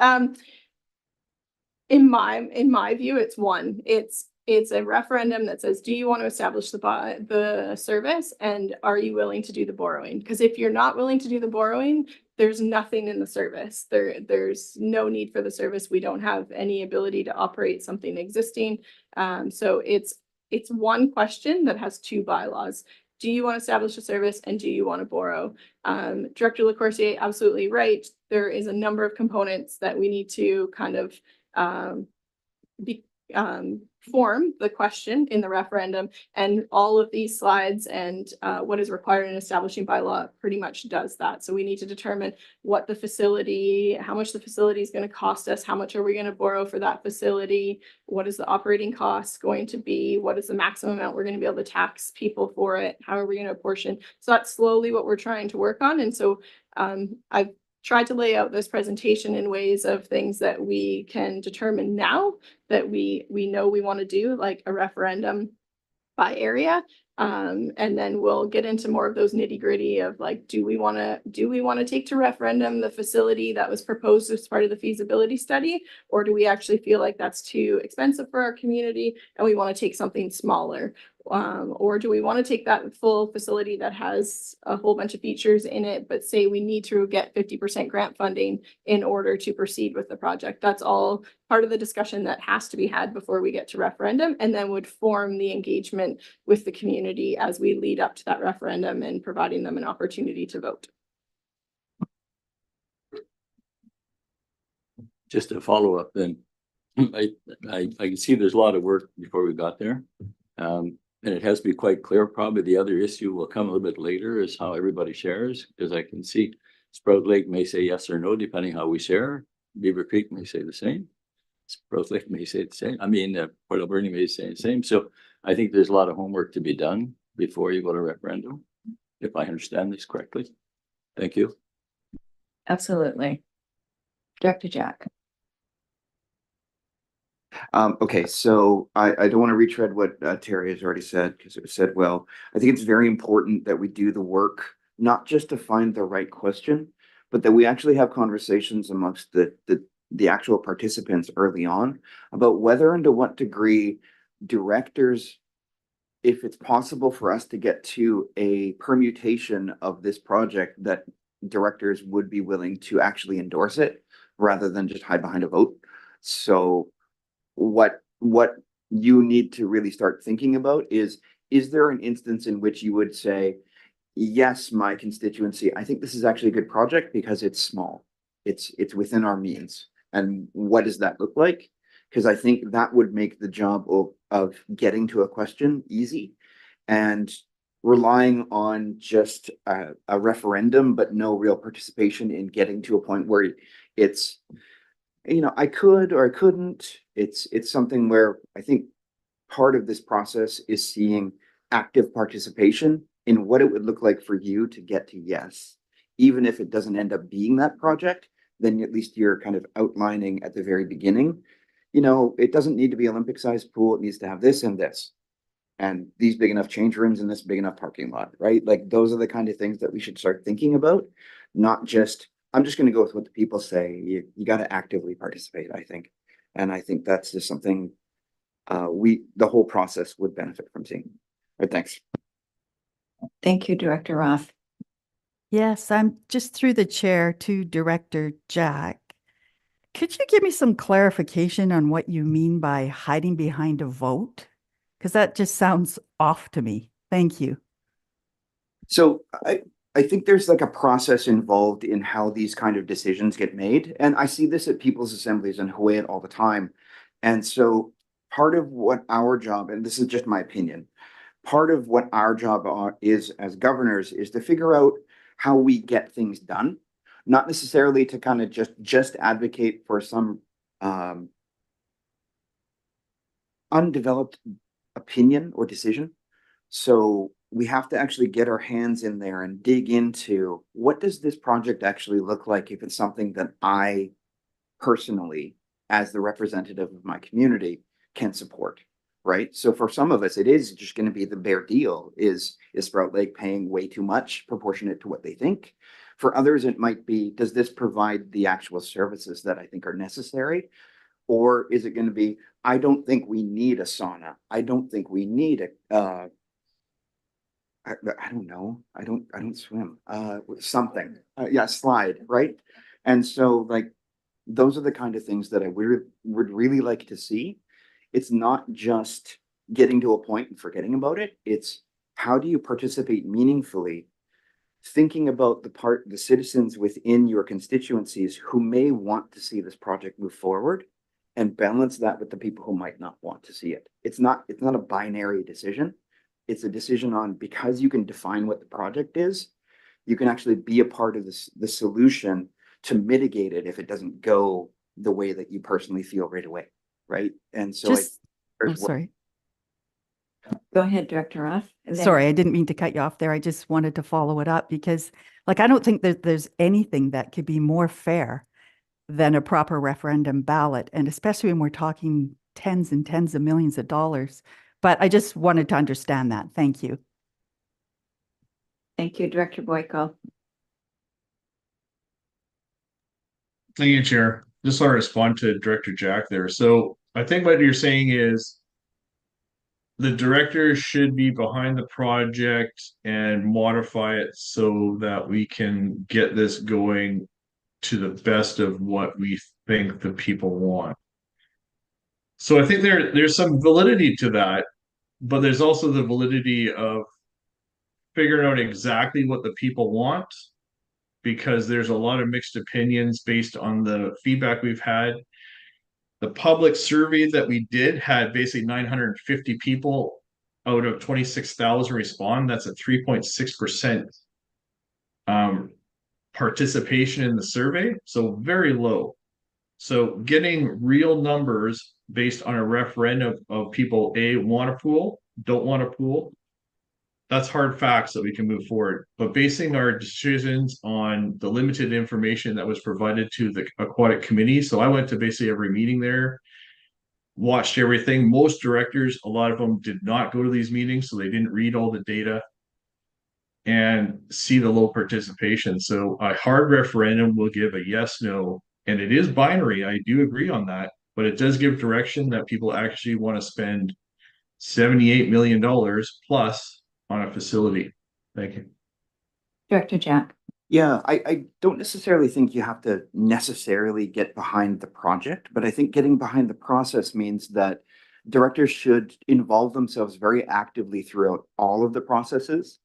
In my view, it's one. It's a referendum that says, do you want to establish the service, and are you willing to do the borrowing? Because if you're not willing to do the borrowing, there's nothing in the service. There's no need for the service. We don't have any ability to operate something existing. So it's one question that has two bylaws. Do you want to establish a service, and do you want to borrow? Director Lacoursier, absolutely right. There is a number of components that we need to kind of form the question in the referendum, and all of these slides and what is required in establishing bylaw pretty much does that. So we need to determine what the facility, how much the facility is going to cost us, how much are we going to borrow for that facility, what is the operating cost going to be, what is the maximum amount we're going to be able to tax people for it, how are we going to apportion. So that's slowly what we're trying to work on. And so I've tried to lay out this presentation in ways of things that we can determine now that we know we want to do, like a referendum by area. And then we'll get into more of those nitty gritty of like, do we want to take to referendum the facility that was proposed as part of the feasibility study? Or do we actually feel like that's too expensive for our community and we want to take something smaller? Or do we want to take that full facility that has a whole bunch of features in it, but say we need to get 50% grant funding in order to proceed with the project? That's all part of the discussion that has to be had before we get to referendum, and then would form the engagement with the community as we lead up to that referendum and providing them an opportunity to vote. Just to follow up then, I can see there's a lot of work before we got there. And it has to be quite clear. Probably the other issue will come a little bit later is how everybody shares, because I can see Sprout Lake may say yes or no, depending how we share. Beaver Creek may say the same. Sprout Lake may say the same. I mean, Port Alberni may say the same. So I think there's a lot of homework to be done before you go to referendum, if I understand this correctly. Thank you. Absolutely. Director Jack. Okay, so I don't want to retread what Terry has already said, because it was said well. I think it's very important that we do the work, not just to find the right question, but that we actually have conversations amongst the actual participants early on about whether and to what degree directors, if it's possible for us to get to a permutation of this project, that directors would be willing to actually endorse it rather than just hide behind a vote. So what you need to really start thinking about is there an instance in which you would say, yes, my constituency, I think this is actually a good project because it's small, it's within our means, and what does that look like? Because I think that would make the job of getting to a question easy. And relying on just a referendum, but no real participation in getting to a point where it's, I could or I couldn't. It's something where I think part of this process is seeing active participation in what it would look like for you to get to yes. Even if it doesn't end up being that project, then at least you're kind of outlining at the very beginning, it doesn't need to be Olympic-sized pool. It needs to have this and this. And these big enough change rooms in this big enough parking lot, right? Like those are the kind of things that we should start thinking about, not just, I'm just going to go with what the people say. You got to actively participate, I think. And I think that's just something the whole process would benefit from seeing. All right, thanks. Thank you, Director Roth. Yes, I'm just through the chair to Director Jack. Could you give me some clarification on what you mean by hiding behind a vote? Because that just sounds off to me. Thank you. So I think there's like a process involved in how these kind of decisions get made. And I see this at people's assemblies in Hawaii all the time. And so part of what our job, and this is just my opinion, part of what our job is as governors is to figure out how we get things done, not necessarily to kind of just advocate for some undeveloped opinion or decision. So we have to actually get our hands in there and dig into what does this project actually look like if it's something that I personally, as the representative of my community, can support, right? So for some of us, it is just going to be the bare deal is Sprout Lake paying way too much proportionate to what they think. For others, it might be, does this provide the actual services that I think are necessary? Or is it going to be, I don't think we need a sauna. I don't think we need a, I don't know. I don't swim. Something. Yeah, slide, right? And so like, those are the kind of things that I would really like to see. It's not just getting to a point and forgetting about it. It's how do you participate meaningfully, thinking about the citizens within your constituencies who may want to see this project move forward and balance that with the people who might not want to see it. It's not a binary decision. It's a decision on, because you can define what the project is, you can actually be a part of the solution to mitigate it if it doesn't go the way that you personally feel right away, right? And so sorry. Go ahead, Director Roth. Sorry, I didn't mean to cut you off there. I just wanted to follow it up because, like, I don't think that there's anything that could be more fair than a proper referendum ballot, and especially when we're talking tens and tens of millions of dollars. But I just wanted to understand that. Thank you. Thank you, Director Boyko. Thank you, Chair. Just want to respond to Director Jack there. So I think what you're saying is the director should be behind the project and modify it so that we can get this going to the best of what we think the people want. So I think there's some validity to that, but there's also the validity of figuring out exactly what the people want, because there's a lot of mixed opinions based on the feedback we've had. The public survey that we did had basically 950 people out of 26,000 respond. That's a 3.6% participation in the survey, so very low. So getting real numbers based on a referendum of people want a pool, don't want a pool, that's hard facts that we can move forward. But basing our decisions on the limited information that was provided to the aquatic committee, so I went to basically every meeting there, watched everything. Most directors, a lot of them did not go to these meetings, so they didn't read all the data and see the low participation. So a hard referendum will give a yes, no, and it is binary. I do agree on that, but it does give direction that people actually want to spend $78 million plus on a facility. Thank you. Director Jack. Yeah, I don't necessarily think you have to necessarily get behind the project, but I think getting behind the process means that directors should involve themselves very actively throughout all of the processes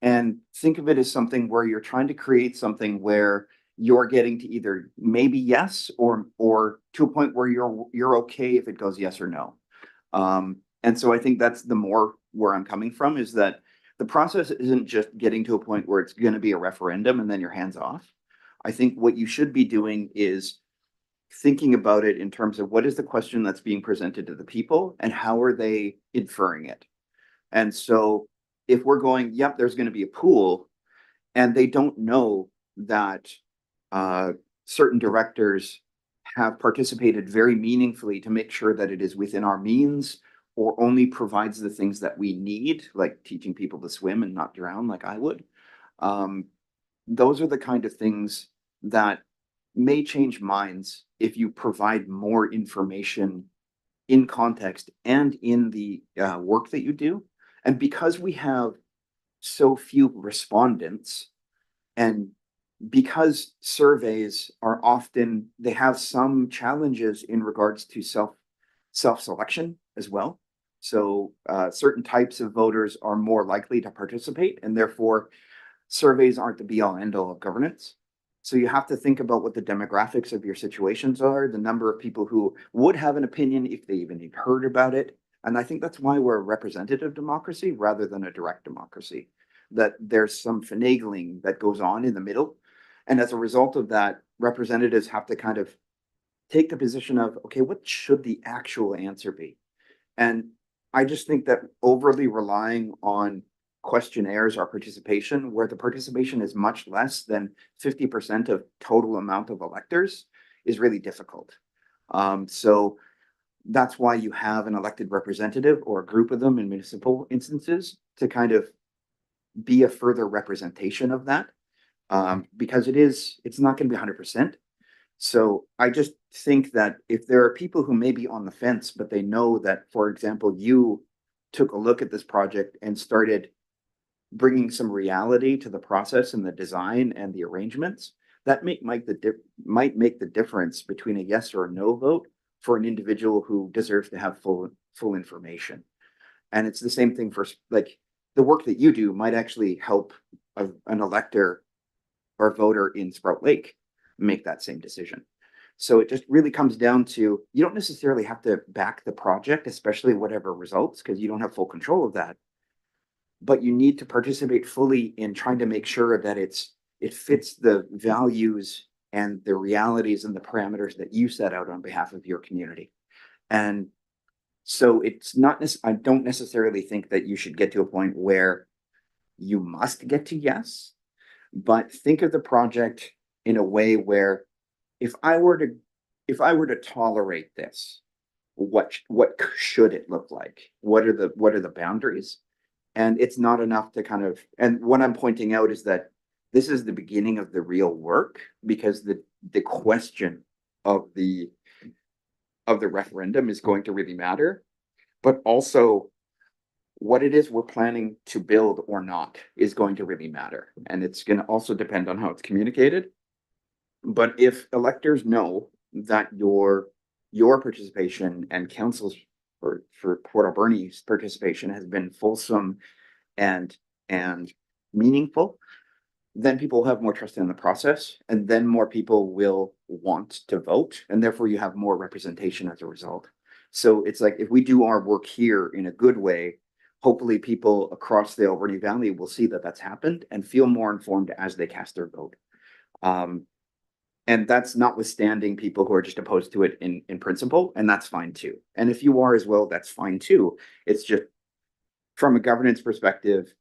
and think of it as something where you're trying to create something where you're getting to either maybe yes or to a point where you're okay if it goes yes or no. And so I think that's the more where I'm coming from is that the process isn't just getting to a point where it's going to be a referendum and then your hands off. I think what you should be doing is thinking about it in terms of what is the question that's being presented to the people and how are they inferring it. And so if we're going, yep, there's going to be a pool, and they don't know that certain directors have participated very meaningfully to make sure that it is within our means or only provides the things that we need, like teaching people to swim and not drown like I would. Those are the kind of things that may change minds if you provide more information in context and in the work that you do. And because we have so few respondents, and because surveys are often, they have some challenges in regards to self-selection as well. So certain types of voters are more likely to participate, and therefore surveys aren't the be all end all of governance. So you have to think about what the demographics of your situations are, the number of people who would have an opinion if they even heard about it. And I think that's why we're a representative democracy rather than a direct democracy, that there's some finagling that goes on in the middle. And as a result of that, representatives have to kind of take the position of, okay, what should the actual answer be? And I just think that overly relying on questionnaires or participation, where the participation is much less than 50% of total amount of electors, is really difficult. So that's why you have an elected representative or a group of them in municipal instances to kind of be a further representation of that, because it's not going to be 100%. So I just think that if there are people who may be on the fence, but they know that, for example, you took a look at this project and started bringing some reality to the process and the design and the arrangements, that might make the difference between a yes or a no vote for an individual who deserves to have full information. And it's the same thing for, like, the work that you do might actually help an elector or voter in Sprout Lake make that same decision. So it just really comes down to, you don't necessarily have to back the project, especially whatever results, because you don't have full control of that. But you need to participate fully in trying to make sure that it fits the values and the realities and the parameters that you set out on behalf of your community. And so it's not, I don't necessarily think that you should get to a point where you must get to yes, but think of the project in a way where if I were to tolerate this, what should it look like? What are the boundaries? And it's not enough to kind of, and what I'm pointing out is that this is the beginning of the real work, because the question of the referendum is going to really matter, but also what it is we're planning to build or not is going to really matter. And it's going to also depend on how it's communicated. But if electors know that your participation and council's for Port Alberni's participation has been fulsome and meaningful, then people will have more trust in the process, and then more people will want to vote, and therefore you have more representation as a result. So it's like, if we do our work here in a good way, hopefully people across the Alberni Valley will see that that's happened and feel more informed as they cast their vote. And that's notwithstanding people who are just opposed to it in principle, and that's fine too. And if you are as well, that's fine too. It's just from a governance perspective,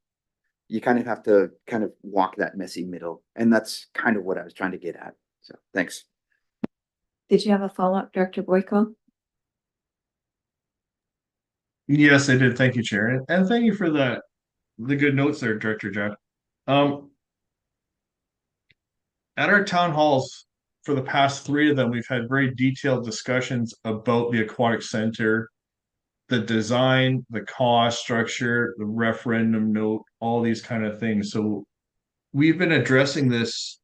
you kind of have to kind of walk that messy middle. And that's kind of what I was trying to get at. So thanks. Did you have a follow-up, Director Boyko? Yes, I did. Thank you, Chair. And thank you for the good notes there, Director Judd. At our town halls, for the past 3 of them, we've had very detailed discussions about the aquatic center, the design, the cost structure, the referendum note, all these kind of things. So we've been addressing this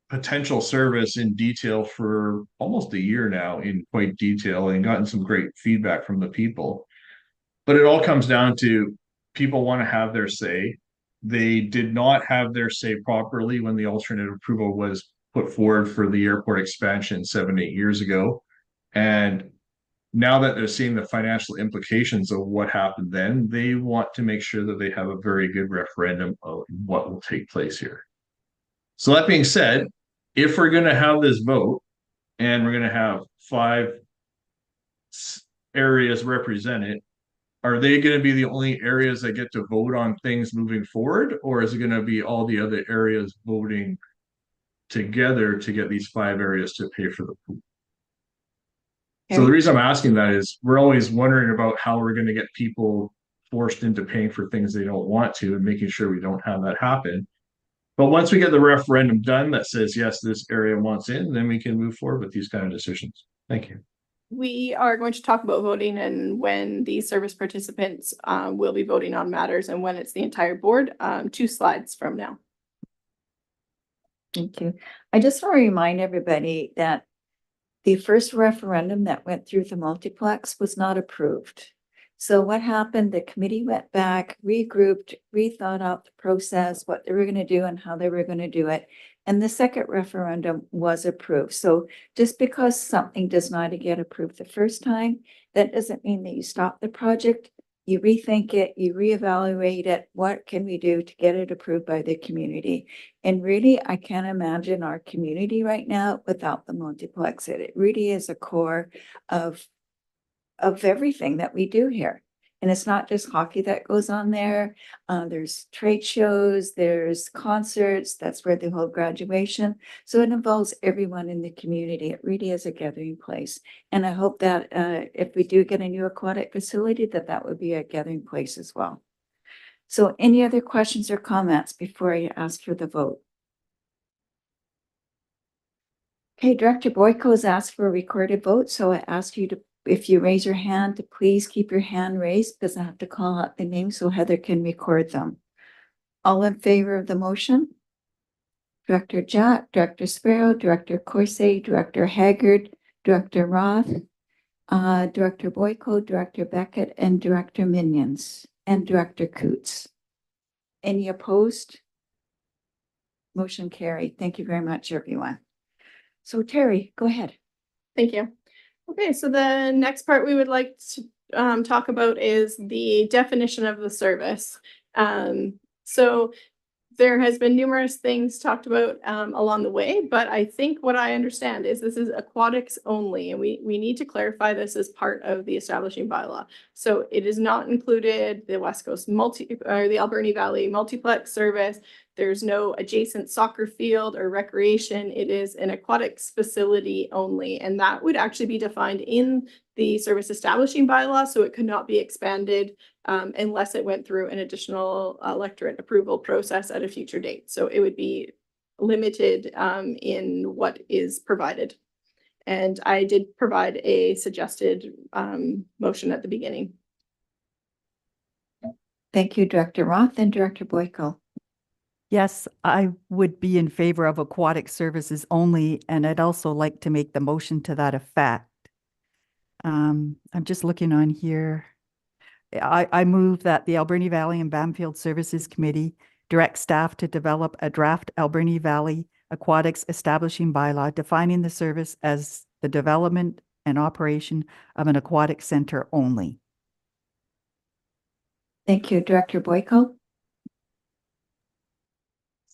potential service in detail for almost a year now, in quite detail, and gotten some great feedback from the people. But it all comes down to, people want to have their say. They did not have their say properly when the alternate approval was put forward for the airport expansion 7-8 years ago. And now that they're seeing the financial implications of what happened then, they want to make sure that they have a very good referendum of what will take place here. So that being said, if we're going to have this vote and we're going to have 5 areas represented, are they going to be the only areas that get to vote on things moving forward, or is it going to be all the other areas voting together to get these 5 areas to pay for the pool? So the reason I'm asking that is we're always wondering about how we're going to get people forced into paying for things they don't want to, and making sure we don't have that happen. But once we get the referendum done that says, yes, this area wants in, then we can move forward with these kind of decisions. Thank you. We are going to talk about voting and when the service participants will be voting on matters and when it's the entire board, 2 slides from now. Thank you. I just want to remind everybody that the first referendum that went through the multiplex was not approved. So what happened, the committee went back, regrouped, rethought out the process, what they were going to do and how they were going to do it. And the second referendum was approved. So just because something does not get approved the first time, that doesn't mean that you stop the project. You rethink it, you reevaluate it. What can we do to get it approved by the community? And really, I can't imagine our community right now without the multiplex. It really is a core of everything that we do here. And it's not just hockey that goes on there. There's trade shows, there's concerts, that's where they hold graduation. So it involves everyone in the community. It really is a gathering place. And I hope that if we do get a new aquatic facility, that would be a gathering place as well. So any other questions or comments before I ask for the vote? Okay, Director Boyko has asked for a recorded vote, so I ask you to, if you raise your hand, to please keep your hand raised because I have to call out the names so Heather can record them. All in favor of the motion? Director Jack, Director Sparrow, Director Corsi, Director Haggard, Director Roth, Director Boyko, Director Beckett, and Director Minions, and Director Coots. Any opposed? Motion carried. Thank you very much, everyone. So Terry, go ahead. Thank you. Okay, so the next part we would like to talk about is the definition of the service. So there has been numerous things talked about along the way, but I think what I understand is this is aquatics only, and we need to clarify this as part of the establishing bylaw. So it is not included the West Coast or the Alberni Valley multiplex service. There's no adjacent soccer field or recreation. It is an aquatics facility only, and that would actually be defined in the service establishing bylaw, so it could not be expanded unless it went through an additional electorate approval process at a future date. So it would be limited in what is provided. And I did provide a suggested motion at the beginning. Thank you, Director Roth and Director Boyko. Yes, I would be in favor of aquatic services only, and I'd also like to make the motion to that effect. I'm just looking on here. I move that the Alberni Valley and Bamfield Services Committee direct staff to develop a draft Alberni Valley Aquatics Establishing Bylaw defining the service as the development and operation of an aquatic center only. Thank you, Director Boyko.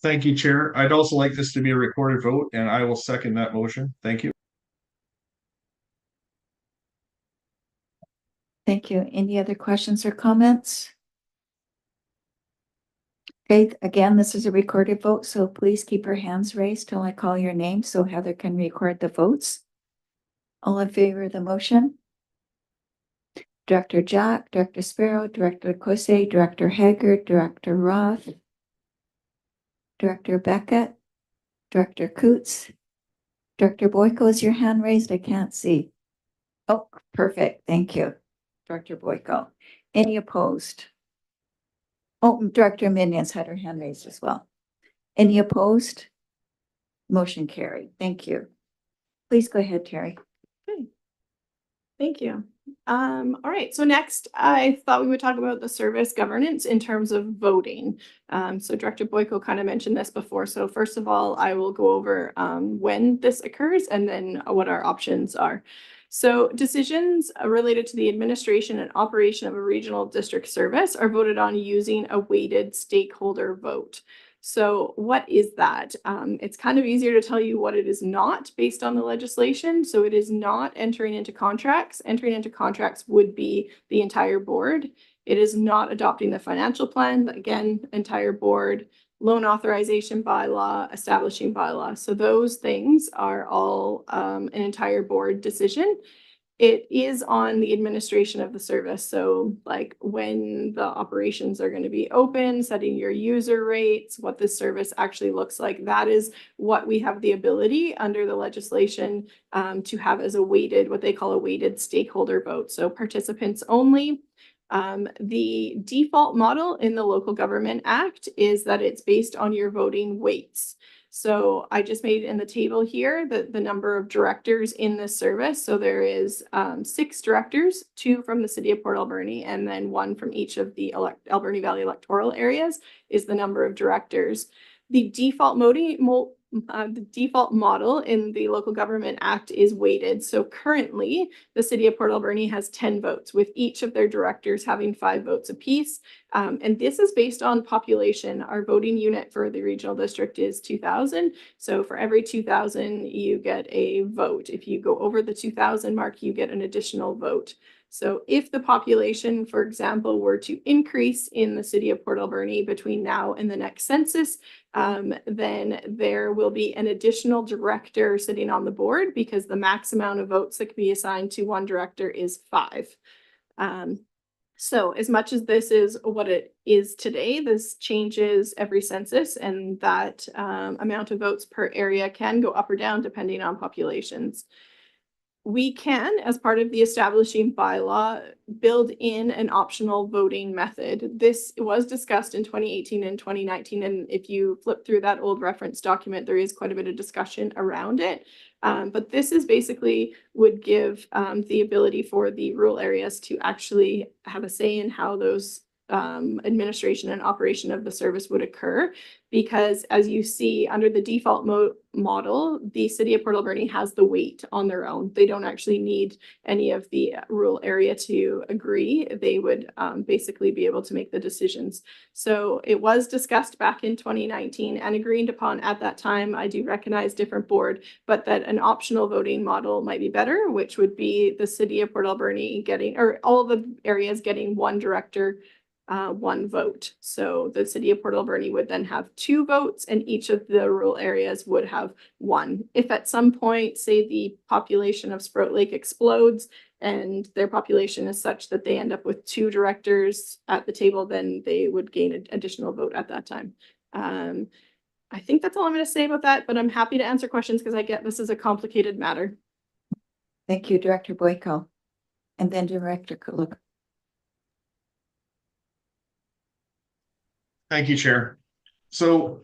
Thank you, Chair. I'd also like this to be a recorded vote, and I will second that motion. Thank you. Thank you. Any other questions or comments? Okay, again, this is a recorded vote, so please keep your hands raised till I call your name so Heather can record the votes. All in favor of the motion? Director Jack, Director Sparrow, Director Corsi, Director Haggard, Director Roth, Director Beckett, Director Coots, Director Boyko, is your hand raised? I can't see. Oh, perfect. Thank you, Director Boyko. Any opposed? Oh, Director Minions had her hand raised as well. Any opposed? Motion carried. Thank you. Please go ahead, Terry. Okay. Thank you. All right, so next I thought we would talk about the service governance in terms of voting. So Director Boyko kind of mentioned this before. So first of all, I will go over when this occurs and then what our options are. So decisions related to the administration and operation of a regional district service are voted on using a weighted stakeholder vote. So what is that? It's kind of easier to tell you what it is not based on the legislation. So it is not entering into contracts. Entering into contracts would be the entire board. It is not adopting the financial plan, again, entire board, loan authorization bylaw, establishing bylaw. So those things are all an entire board decision. It is on the administration of the service. So like when the operations are going to be open, setting your user rates, what the service actually looks like. That is what we have the ability under the legislation to have as a weighted, what they call a weighted stakeholder vote. So participants only. The default model in the Local Government Act is that it's based on your voting weights. So I just made in the table here the number of directors in this service. So there is 6 directors, 2 from the city of Port Alberni, and then 1 from each of the Alberni Valley electoral areas is the number of directors. The default model in the Local Government Act is weighted. So currently, the city of Port Alberni has 10 votes, with each of their directors having 5 votes apiece. And this is based on population. Our voting unit for the regional district is 2,000. So for every 2,000, you get a vote. If you go over the 2,000 mark, you get an additional vote. So if the population, for example, were to increase in the city of Port Alberni between now and the next census, then there will be an additional director sitting on the board because the max amount of votes that can be assigned to one director is 5. So as much as this is what it is today, this changes every census, and that amount of votes per area can go up or down depending on populations. We can, as part of the establishing bylaw, build in an optional voting method. This was discussed in 2018 and 2019, and if you flip through that old reference document, there is quite a bit of discussion around it. But this is basically would give the ability for the rural areas to actually have a say in how those administration and operation of the service would occur, because as you see under the default model, the city of Port Alberni has the weight on their own. They don't actually need any of the rural area to agree. They would basically be able to make the decisions. So it was discussed back in 2019 and agreed upon at that time. I do recognize different board, but that an optional voting model might be better, which would be the city of Port Alberni getting, or all the areas getting 1 director, 1 vote. So the city of Port Alberni would then have 2 votes, and each of the rural areas would have 1. If at some point, say the population of Sprout Lake explodes and their population is such that they end up with 2 directors at the table, then they would gain an additional vote at that time. I think that's all I'm going to say about that, but I'm happy to answer questions because I get this is a complicated matter. Thank you, Director Boyko. And then Director Kuluk. Thank you, Chair. So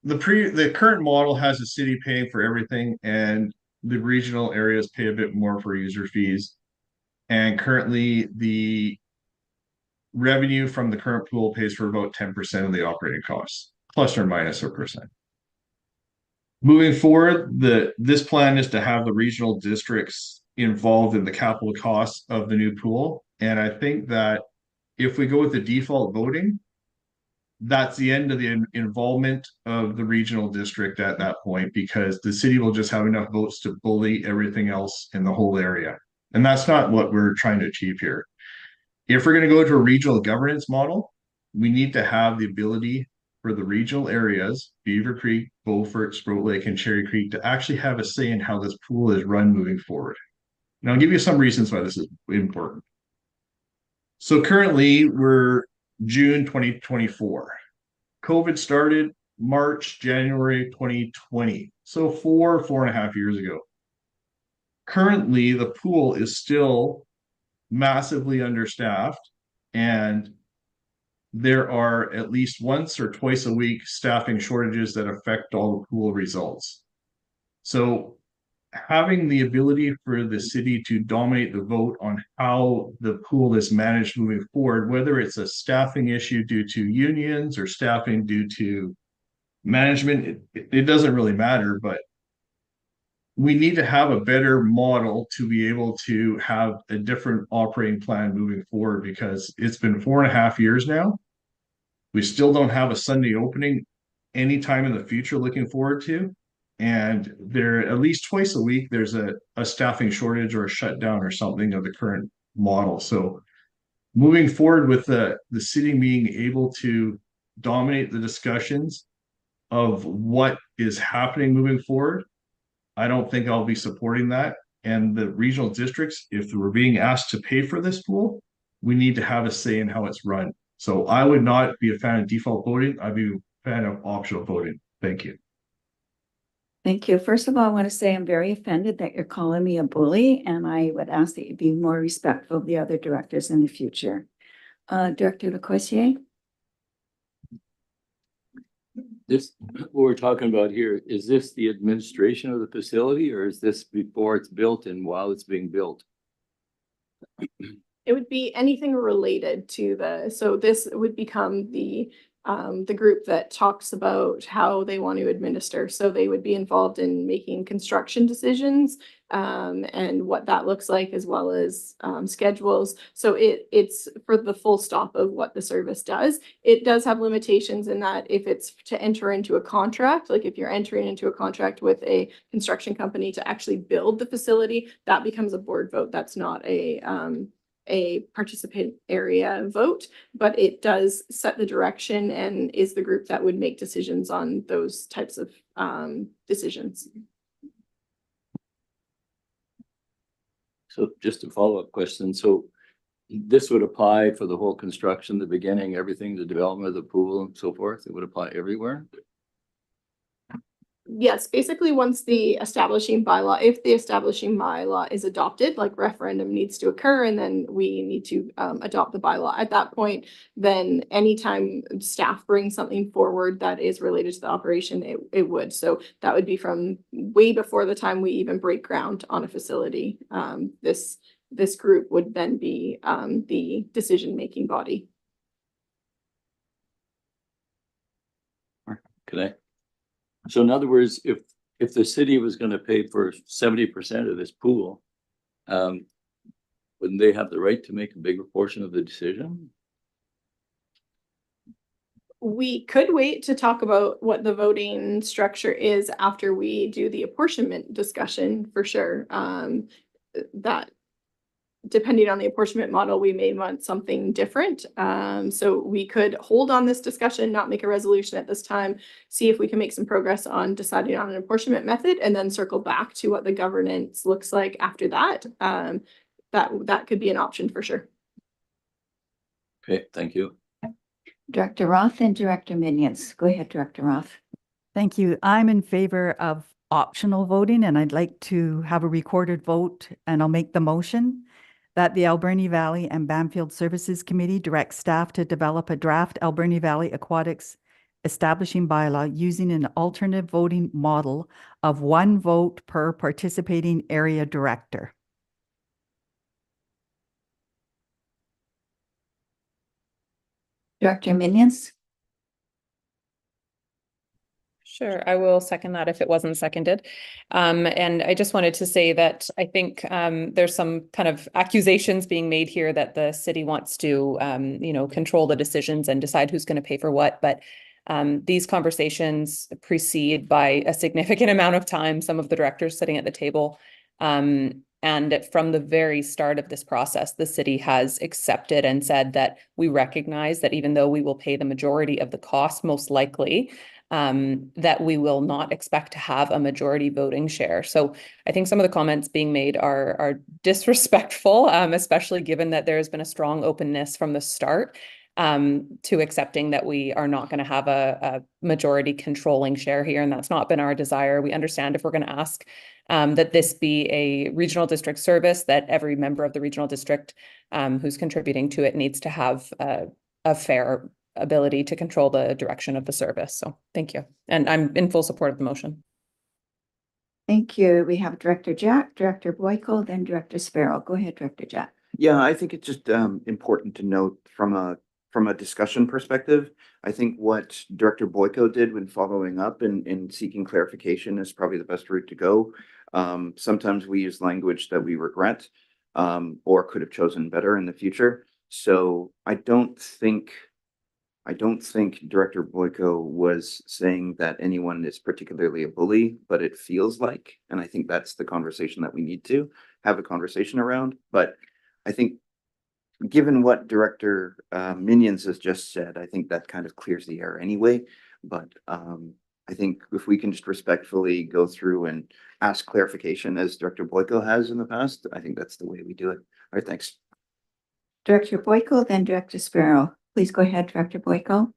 the current model has the city paying for everything, and the regional areas pay a bit more for user fees. And currently, the revenue from the current pool pays for about 10% of the operating costs, plus or minus a percent. Moving forward, this plan is to have the regional districts involved in the capital costs of the new pool. And I think that if we go with the default voting, that's the end of the involvement of the regional district at that point, because the city will just have enough votes to bully everything else in the whole area. And that's not what we're trying to achieve here. If we're going to go to a regional governance model, we need to have the ability for the regional areas, Beaver Creek, Beaufort, Sprout Lake, and Cherry Creek, to actually have a say in how this pool is run moving forward. And I'll give you some reasons why this is important. So currently we're June 2024. COVID started March, January 2020. So 4.5 years ago. Currently, the pool is still massively understaffed, and there are at least once or twice a week staffing shortages that affect all the pool results. So having the ability for the city to dominate the vote on how the pool is managed moving forward, whether it's a staffing issue due to unions or staffing due to management, it doesn't really matter, but we need to have a better model to be able to have a different operating plan moving forward, because it's been 4.5 years now. We still don't have a Sunday opening anytime in the future looking forward to. And there, at least twice a week, there's a staffing shortage or a shutdown or something of the current model. So moving forward with the city being able to dominate the discussions of what is happening moving forward, I don't think I'll be supporting that. And the regional districts, if we're being asked to pay for this pool, we need to have a say in how it's run. So I would not be a fan of default voting. I'd be a fan of optional voting. Thank you. Thank you. First of all, I want to say I'm very offended that you're calling me a bully, and I would ask that you be more respectful of the other directors in the future. Director Lecourcier? This, what we're talking about here, is this the administration of the facility, or is this before it's built and while it's being built? It would be anything related to so this would become the group that talks about how they want to administer. So they would be involved in making construction decisions, and what that looks like, as well as schedules. So it's for the full stop of what the service does. It does have limitations in that if it's to enter into a contract, like if you're entering into a contract with a construction company to actually build the facility, that becomes a board vote. That's not a participant area vote, but it does set the direction and is the group that would make decisions on those types of decisions. So just a follow-up question. So this would apply for the whole construction, the beginning, everything, the development of the pool and so forth? It would apply everywhere? Yes, basically, once the establishing bylaw, if the establishing bylaw is adopted, like referendum needs to occur, and then we need to adopt the bylaw. At that point, then anytime staff brings something forward that is related to the operation, it would. So that would be from way before the time we even break ground on a facility. This group would then be the decision-making body. Can I? So in other words, if the city was going to pay for 70% of this pool, wouldn't they have the right to make a bigger portion of the decision? We could wait to talk about what the voting structure is after we do the apportionment discussion, for sure. That depending on the apportionment model, we may want something different. So we could hold on this discussion, not make a resolution at this time, see if we can make some progress on deciding on an apportionment method, and then circle back to what the governance looks like after that. That could be an option for sure. Okay, thank you. Director Roth and Director Minions. Go ahead, Director Roth. Thank you. I'm in favor of optional voting, and I'd like to have a recorded vote, and I'll make the motion that the Alberni Valley and Bamfield Services Committee direct staff to develop a draft Alberni Valley Aquatics establishing bylaw using an alternative voting model of 1 vote per participating area director. Director Minions. Sure, I will second that if it wasn't seconded. And I just wanted to say that I think there's some kind of accusations being made here that the city wants to, control the decisions and decide who's going to pay for what. But these conversations precede by a significant amount of time some of the directors sitting at the table. And from the very start of this process, the city has accepted and said that we recognize that even though we will pay the majority of the cost, most likely, that we will not expect to have a majority voting share. So I think some of the comments being made are disrespectful, especially given that there has been a strong openness from the start to accepting that we are not going to have a majority controlling share here. And that's not been our desire. We understand if we're going to ask that this be a regional district service, that every member of the regional district who's contributing to it needs to have a fair ability to control the direction of the service. So thank you. And I'm in full support of the motion. Thank you. We have Director Jack, Director Boyko, then Director Sparrow. Go ahead, Director Jack. Yeah, I think it's just important to note from from a discussion perspective, I think what Director Boyko did when following up and seeking clarification is probably the best route to go. Sometimes we use language that we regret, or could have chosen better in the future. So I don't think Director Boyko was saying that anyone is particularly a bully, but it feels like, and I think that's the conversation that we need to have a conversation around. But I think given what Director Minions has just said, I think that kind of clears the air anyway. But I think if we can just respectfully go through and ask clarification as Director Boyko has in the past, I think that's the way we do it. All right, thanks. Director Boyko, then Director Sparrow. Please go ahead, Director Boyko.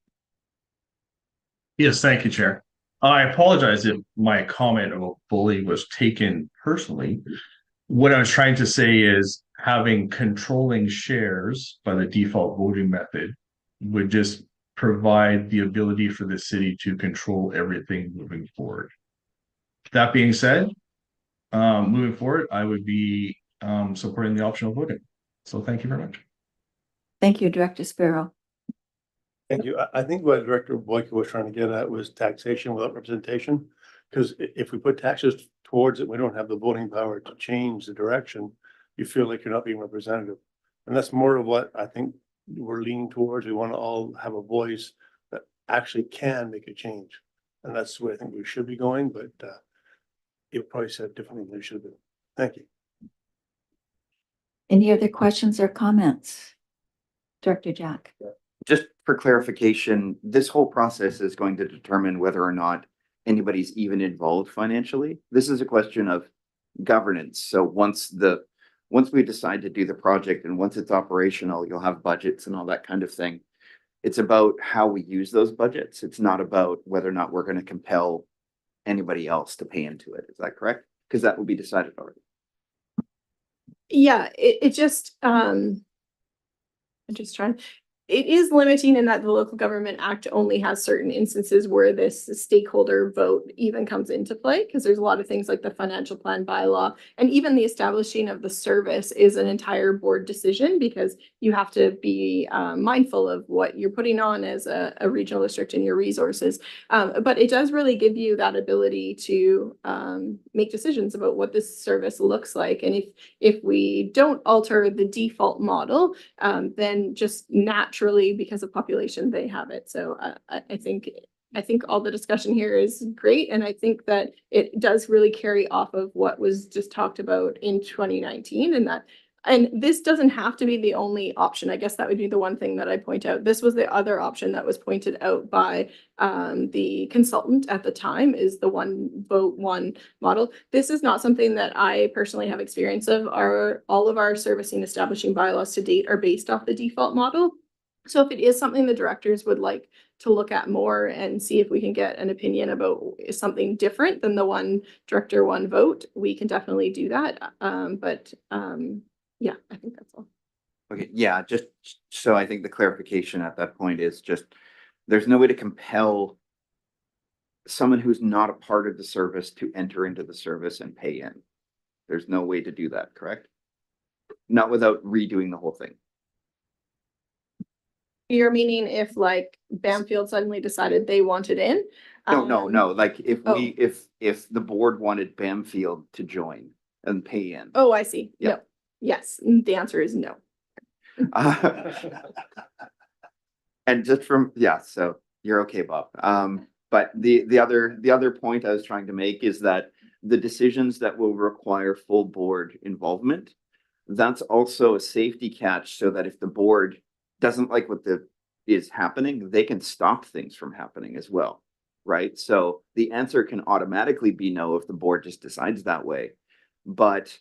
Yes, thank you, Chair. I apologize if my comment about bully was taken personally. What I was trying to say is having controlling shares by the default voting method would just provide the ability for the city to control everything moving forward. That being said, moving forward, I would be supporting the optional voting. So thank you very much. Thank you, Director Sparrow. Thank you. I think what Director Boyko was trying to get at was taxation without representation. Because if we put taxes towards it, we don't have the voting power to change the direction. You feel like you're not being representative. And that's more of what I think we're leaning towards. We want to all have a voice that actually can make a change. And that's the way I think we should be going, but you probably said differently than we should have. Thank you. Any other questions or comments? Director Jack. Just for clarification, this whole process is going to determine whether or not anybody's even involved financially. This is a question of governance. So once we decide to do the project and once it's operational, you'll have budgets and all that kind of thing. It's about how we use those budgets. It's not about whether or not we're going to compel anybody else to pay into it. Is that correct? Because that will be decided already. Yeah, it just, I'm just trying, it is limiting in that the Local Government Act only has certain instances where this stakeholder vote even comes into play, because there's a lot of things like the financial plan bylaw, and even the establishing of the service is an entire board decision, because you have to be mindful of what you're putting on as a regional district and your resources. But it does really give you that ability to make decisions about what this service looks like. And if we don't alter the default model, then just naturally, because of population, they have it. So I think all the discussion here is great. And I think that it does really carry off of what was just talked about in 2019, and this doesn't have to be the only option. I guess that would be the one thing that I point out. This was the other option that was pointed out by the consultant at the time, is the one vote one model. This is not something that I personally have experience of. All of our servicing establishing bylaws to date are based off the default model. So if it is something the directors would like to look at more and see if we can get an opinion about something different than the one director, one vote, we can definitely do that. Yeah, I think that's all. Okay, yeah, just so I think the clarification at that point is just, there's no way to compel someone who's not a part of the service to enter into the service and pay in. There's no way to do that, correct? Not without redoing the whole thing. You're meaning if like Bamfield suddenly decided they wanted in? No. Like if if the board wanted Bamfield to join and pay in. Oh, I see. Yeah. No. Yes, the answer is no. And just from, yeah, so you're okay, Bob. But the other point I was trying to make is that the decisions that will require full board involvement, that's also a safety catch, so that if the board doesn't like what is happening, they can stop things from happening as well, right? So the answer can automatically be no if the board just decides that way. But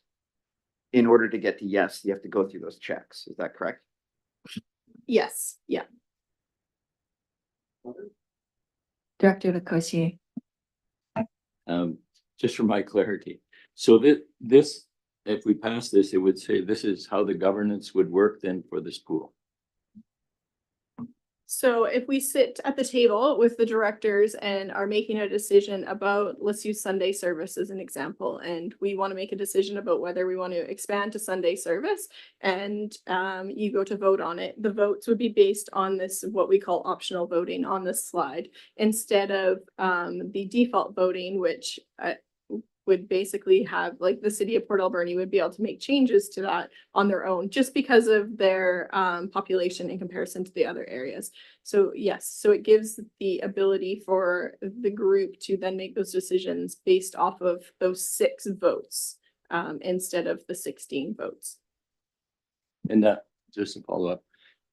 in order to get to yes, you have to go through those checks. Is that correct? Yes, yeah. Director Lecourcier. Just for my clarity. So this, if we pass this, it would say this is how the governance would work then for this pool. So if we sit at the table with the directors and are making a decision about, let's use Sunday service as an example, and we want to make a decision about whether we want to expand to Sunday service, and you go to vote on it, the votes would be based on this, what we call optional voting on this slide, instead of the default voting, which would basically have, like, the city of Port Alberni would be able to make changes to that on their own, just because of their population in comparison to the other areas. So yes, so it gives the ability for the group to then make those decisions based off of those 6 votes instead of the 16 votes. And that, just to follow up,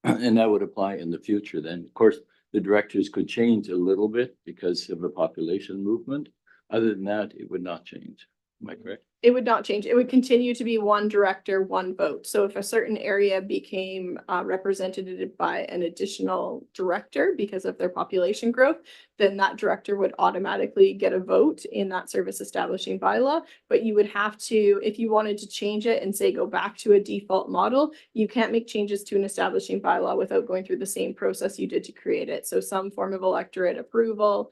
and that would apply in the future then. Of course, the directors could change a little bit because of the population movement. Other than that, it would not change. Am I correct? It would not change. It would continue to be 1 director, 1 vote. So if a certain area became represented by an additional director because of their population growth, then that director would automatically get a vote in that service establishing bylaw. But you would have to, if you wanted to change it and say go back to a default model, you can't make changes to an establishing bylaw without going through the same process you did to create it. So some form of electorate approval,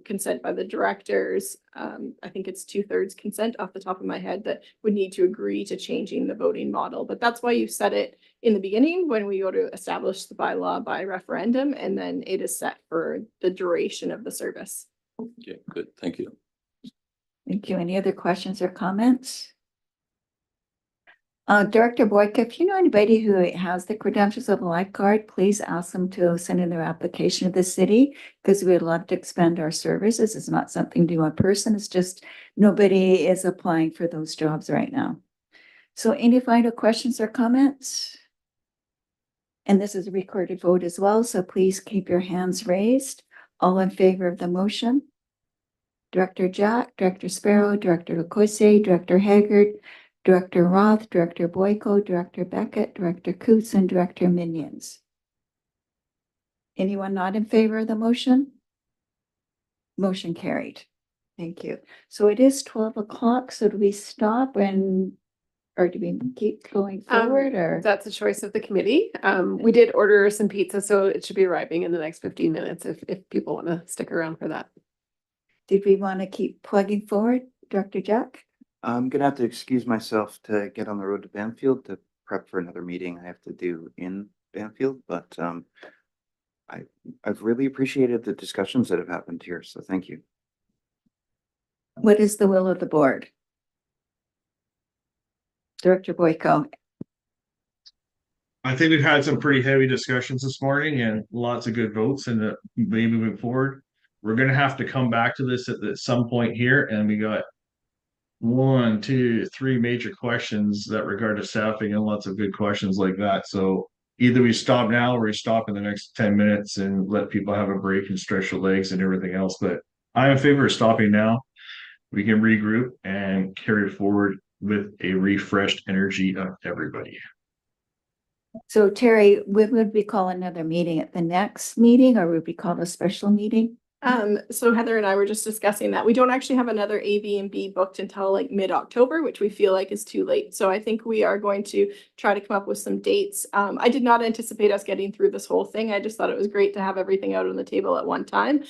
consent by the directors. I think it's 2/3 consent off the top of my head that would need to agree to changing the voting model. But that's why you set it in the beginning when we go to establish the bylaw by referendum, and then it is set for the duration of the service. Okay, good. Thank you. Thank you. Any other questions or comments? Director Boyka, if you know anybody who has the credentials of a lifeguard, please ask them to send in their application to the city, because we would love to expand our services. It's not something to one person. It's just nobody is applying for those jobs right now. So any final questions or comments? And this is a recorded vote as well, so please keep your hands raised. All in favor of the motion? Director Jack, Director Sparrow, Director Lecourcier, Director Haggard, Director Roth, Director Boyko, Director Beckett, Director Coots, and Director Minions. Anyone not in favor of the motion? Motion carried. Thank you. So it is 12 o'clock, so do we stop or do we keep going forward, or? That's a choice of the committee. We did order some pizza, so it should be arriving in the next 15 minutes if people want to stick around for that. Did we want to keep plugging forward, Director Jack? I'm gonna have to excuse myself to get on the road to Bamfield to prep for another meeting I have to do in Bamfield, but I've really appreciated the discussions that have happened here, so thank you. What is the will of the board? Director Boyko. I think we've had some pretty heavy discussions this morning and lots of good votes and maybe moving forward. We're gonna have to come back to this at some point here, and we got 1, 2, 3 major questions that regard to staffing and lots of good questions like that. So either we stop now or we stop in the next 10 minutes and let people have a break and stretch their legs and everything else. But I'm in favor of stopping now. We can regroup and carry forward with a refreshed energy of everybody. So Terry, when would we call another meeting at the next meeting, or would we call a special meeting? So Heather and I were just discussing that. We don't actually have another AV&B booked until like mid-October, which we feel like is too late. So I think we are going to try to come up with some dates. I did not anticipate us getting through this whole thing. I just thought it was great to have everything out on the table at one time.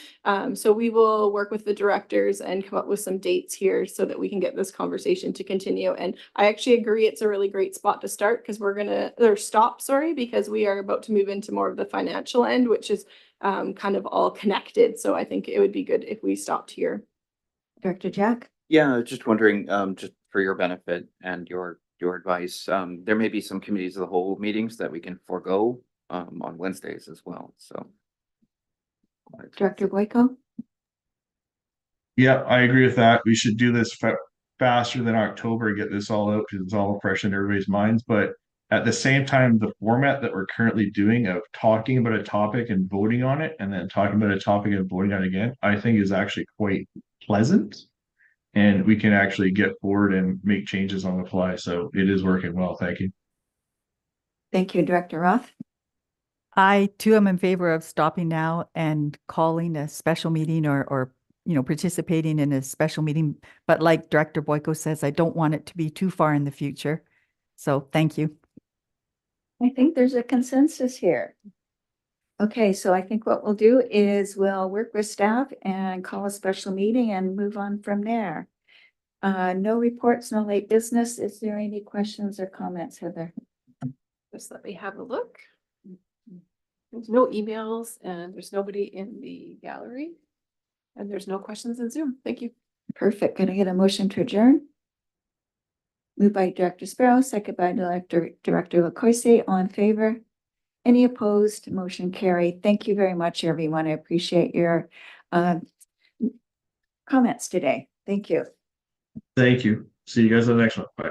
So we will work with the directors and come up with some dates here so that we can get this conversation to continue. And I actually agree it's a really great spot to start, because because we are about to move into more of the financial end, which is kind of all connected. So I think it would be good if we stopped here. Director Jack? Yeah, I was just wondering, just for your benefit and your advice, there may be some committees of the whole meetings that we can forego on Wednesdays as well, so. Director Boyko? Yeah, I agree with that. We should do this faster than October, get this all out because it's all fresh in everybody's minds. But at the same time, the format that we're currently doing of talking about a topic and voting on it, and then talking about a topic and voting on it again, I think is actually quite pleasant. And we can actually get forward and make changes on the fly. So it is working well. Thank you. Thank you, Director Roth. I too am in favor of stopping now and calling a special meeting or participating in a special meeting. But like Director Boyko says, I don't want it to be too far in the future. So thank you. I think there's a consensus here. Okay, so I think what we'll do is we'll work with staff and call a special meeting and move on from there. No reports, no late business. Is there any questions or comments, Heather? Just let me have a look. There's no emails and there's nobody in the gallery. And there's no questions in Zoom. Thank you. Perfect. Can I get a motion to adjourn? Moved by Director Sparrow, second by Director Lacourse. All in favor? Any opposed? Motion carried. Thank you very much, everyone. I appreciate your comments today. Thank you. Thank you. See you guys on the next one. Bye.